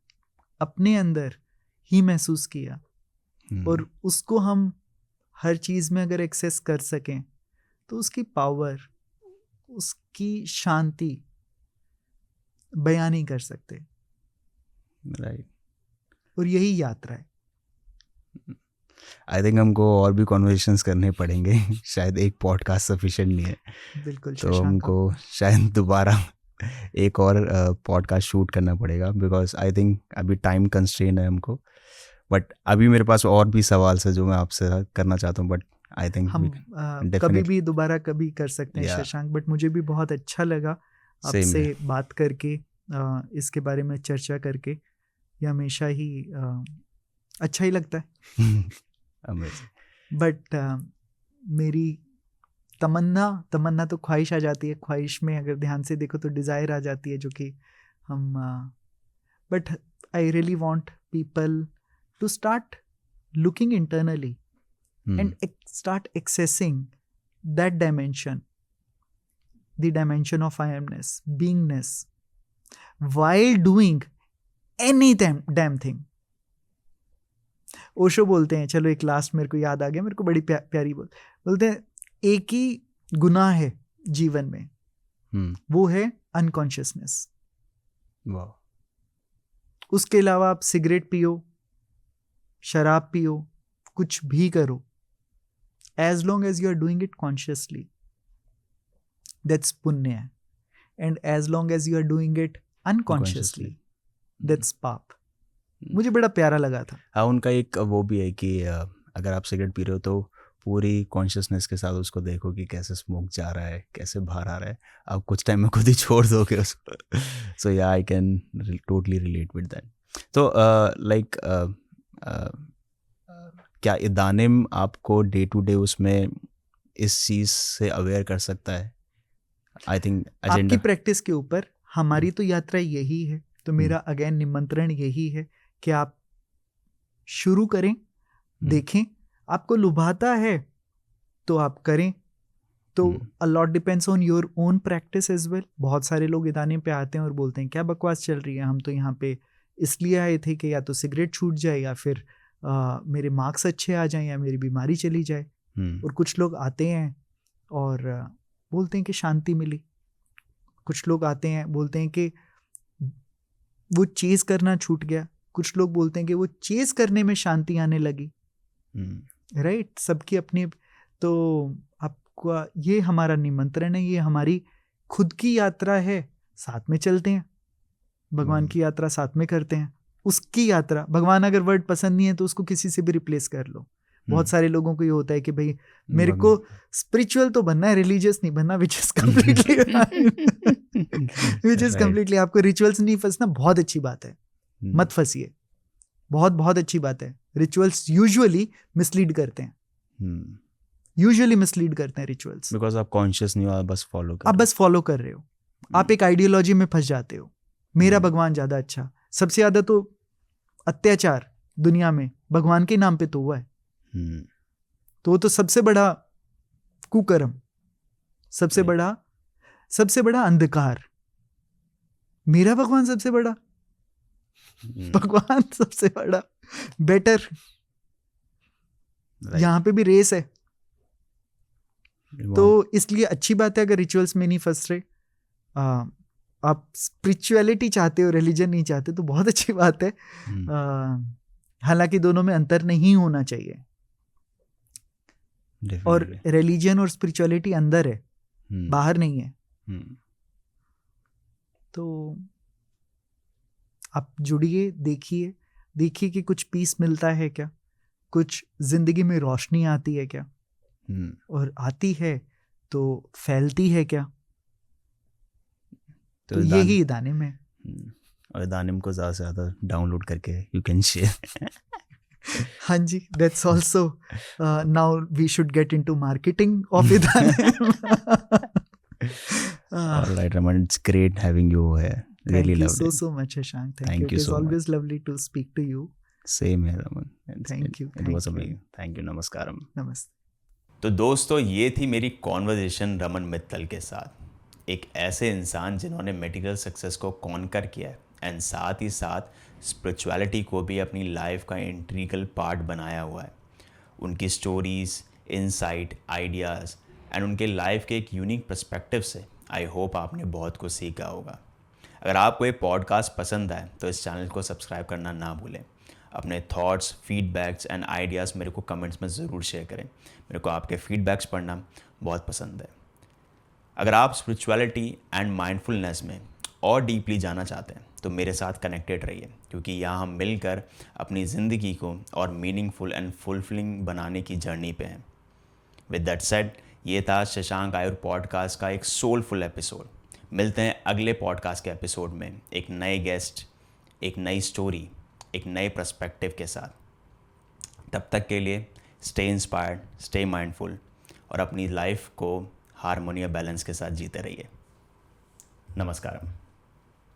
अपने अंदर ही महसूस किया, और उसको हम हर चीज़ में अगर एक्सेस कर सकें तो उसकी पावर, उसकी शांति बयान नहीं कर सकते। राइट। और यही यात्रा है। आई थिंक हमको और भी कॉन्वर्सेशंस करने पड़ेंगे शायद एक पॉडकास्ट सफिशिएंट नहीं है, बिल्कुल तो शशांक, हमको शायद दोबारा एक और पॉडकास्ट शूट करना पड़ेगा, बिकॉज आई थिंक अभी टाइम कंस्ट्रेन है हमको। बट अभी मेरे पास और भी सवाल है जो मैं आपसे करना चाहता हूँ, बट आई थिंक हम कभी भी दोबारा कभी कर सकते हैं शशांक। बट मुझे भी बहुत अच्छा लगा आपसे बात करके, इसके बारे में चर्चा करके। ये हमेशा ही अच्छा ही लगता है। बट मेरी तमन्ना तो ख्वाहिश आ जाती है, ख्वाहिश में अगर ध्यान से देखो तो डिज़ायर आ जाती है, जो कि हम but I really want people to start looking internally and start accessing that dimension, the dimension of I amness, beingness, while doing any damn thing। Osho बोलते हैं, चलो एक लास्ट मेरे को याद आ गया, मेरे को बड़ी प्यारी बोलते हैं, एक ही गुनाह है जीवन में, वो है अनकॉन्शियसनेस। उसके अलावा आप सिगरेट पियो, शराब पियो, कुछ भी करो, as long as you are doing it consciously, that's punya, and as long as you are doing it unconsciously, that's पाप। मुझे बड़ा प्यारा लगा था। हाँ, उनका एक वो भी है कि अगर आप सिगरेट पी रहे हो तो पूरी कॉन्शियसनेस के साथ उसको देखो कि कैसे स्मोक जा रहा है, कैसे बाहर आ रहा है, आप कुछ टाइम में खुद ही छोड़ दोगे उसको। सो या I can totally relate with that. तो लाइक क्या इदानिम आपको डे टू डे उसमें इस चीज़ से अवेयर कर सकता है? आई थिंक आपकी प्रैक्टिस के ऊपर हमारी तो यात्रा यही है, तो मेरा अगेन निमंत्रण यही है कि आप शुरू करें, देखें, आपको लुभाता है तो आप करें। तो a lot depends on your own practice as well. बहुत सारे लोग इदानिम पे आते हैं और बोलते हैं क्या बकवास चल रही है, हम तो यहाँ पे इसलिए आए थे कि या तो सिगरेट छूट जाए या फिर मेरे मार्क्स अच्छे आ जाएं या मेरी बीमारी चली जाए। और कुछ लोग आते हैं और बोलते हैं कि शांति मिली। कुछ लोग आते हैं बोलते हैं कि वो चेज करना छूट गया। कुछ लोग बोलते हैं कि वो चेज करने में शांति आने लगी। राइट, सबकी अपनी। तो आपका ये हमारा निमंत्रण है, ये हमारी खुद की यात्रा है, साथ में चलते हैं। भगवान की यात्रा साथ में करते हैं। उसकी यात्रा, भगवान अगर वर्ड पसंद नहीं है तो उसको किसी से भी रिप्लेस कर लो। बहुत सारे लोगों को ये होता है कि भाई मेरे को स्पिरिचुअल तो बनना है, रिलीजियस नहीं बनना, विच इज कम्प्लीटली आपको रिचुअल्स नहीं फंसना। बहुत अच्छी बात है, मत फंसिए, बहुत अच्छी बात है। रिचुअल्स यूजुअली मिसलीड करते हैं, यूजुअली मिसलीड करते हैं रिचुअल्स, बिकॉज आप कॉन्शियस नहीं हो, आप बस फॉलो कर रहे हो। आप एक आइडियोलॉजी में फंस जाते हो, मेरा भगवान ज्यादा अच्छा। सबसे ज्यादा तो अत्याचार दुनिया में भगवान के नाम पे तो हुआ है, तो वो तो सबसे बड़ा कुकर्म, सबसे बड़ा अंधकार मेरा भगवान सबसे बड़ा, भगवान सबसे बड़ा, बेटर। यहाँ पे भी रेस है, तो इसलिए अच्छी बात है अगर रिचुअल्स में नहीं फंस रहे। आप स्पिरिचुअलिटी चाहते हो, रिलीजन नहीं चाहते, तो बहुत अच्छी बात है। हालांकि दोनों में अंतर नहीं होना चाहिए, और रिलीजन और स्पिरिचुअलिटी अंदर है, बाहर नहीं है। तो आप जुड़िए, देखिए कि कुछ पीस मिलता है क्या, कुछ जिंदगी में रोशनी आती है क्या, और आती है तो फैलती है क्या। तो यही दानिम है। और दानिम को ज़्यादा से ज़्यादा डाउनलोड करके यू कैन शेयर। हाँ जी, that's also now we should get into marketing of denim. Alright, Raman, it's great having you here. Really loved it. so much, Shashank. Thank you. Thank you It is so always lovely to speak to you. Same here, Raman. Thank you. It was amazing. Thank you. Namaskaram. नमस्ते। तो दोस्तों, ये थी मेरी कॉन्वर्जेशन रमन मित्तल के साथ, एक ऐसे इंसान जिन्होंने मेटीरियल सक्सेस को कॉन्कर किया है एंड साथ ही साथ स्पिरिचुअलिटी को भी अपनी लाइफ का इंटीग्रल पार्ट बनाया हुआ है। उनकी स्टोरीज़, इनसाइट, आइडियाज़ एंड उनके लाइफ के एक यूनिक पर्सपेक्टिव से आई होप आपने बहुत कुछ सीखा होगा। अगर आपको ये पॉडकास्ट पसंद आए तो इस चैनल को सब्सक्राइब करना ना भूलें। अपने थॉट्स, फीडबैक्स एंड आइडियाज़ मेरे को कमेंट्स में ज़रूर शेयर करें। मेरे को आपके फीडबैक्स पढ़ना बहुत पसंद है। अगर आप स्पिरिचुअलिटी एंड माइंडफुलनेस में और डीपली जाना चाहते हैं तो मेरे साथ कनेक्टेड रहिए, क्योंकि यहाँ हम मिलकर अपनी ज़िंदगी को और मीनिंगफुल एंड फुलफिलिंग बनाने की जर्नी पे हैं। विद दैट सेड, ये था शशांक आयुर पॉडकास्ट का एक सोलफुल एपिसोड। मिलते हैं अगले पॉडकास्ट के एपिसोड में एक नए गेस्ट, एक नई स्टोरी, एक नए पर्सपेक्टिव के साथ। तब तक के लिए स्टे इंस्पायर्ड, स्टे माइंडफुल और अपनी लाइफ को हारमोनी और बैलेंस के साथ जीते रहिए। नमस्कारम।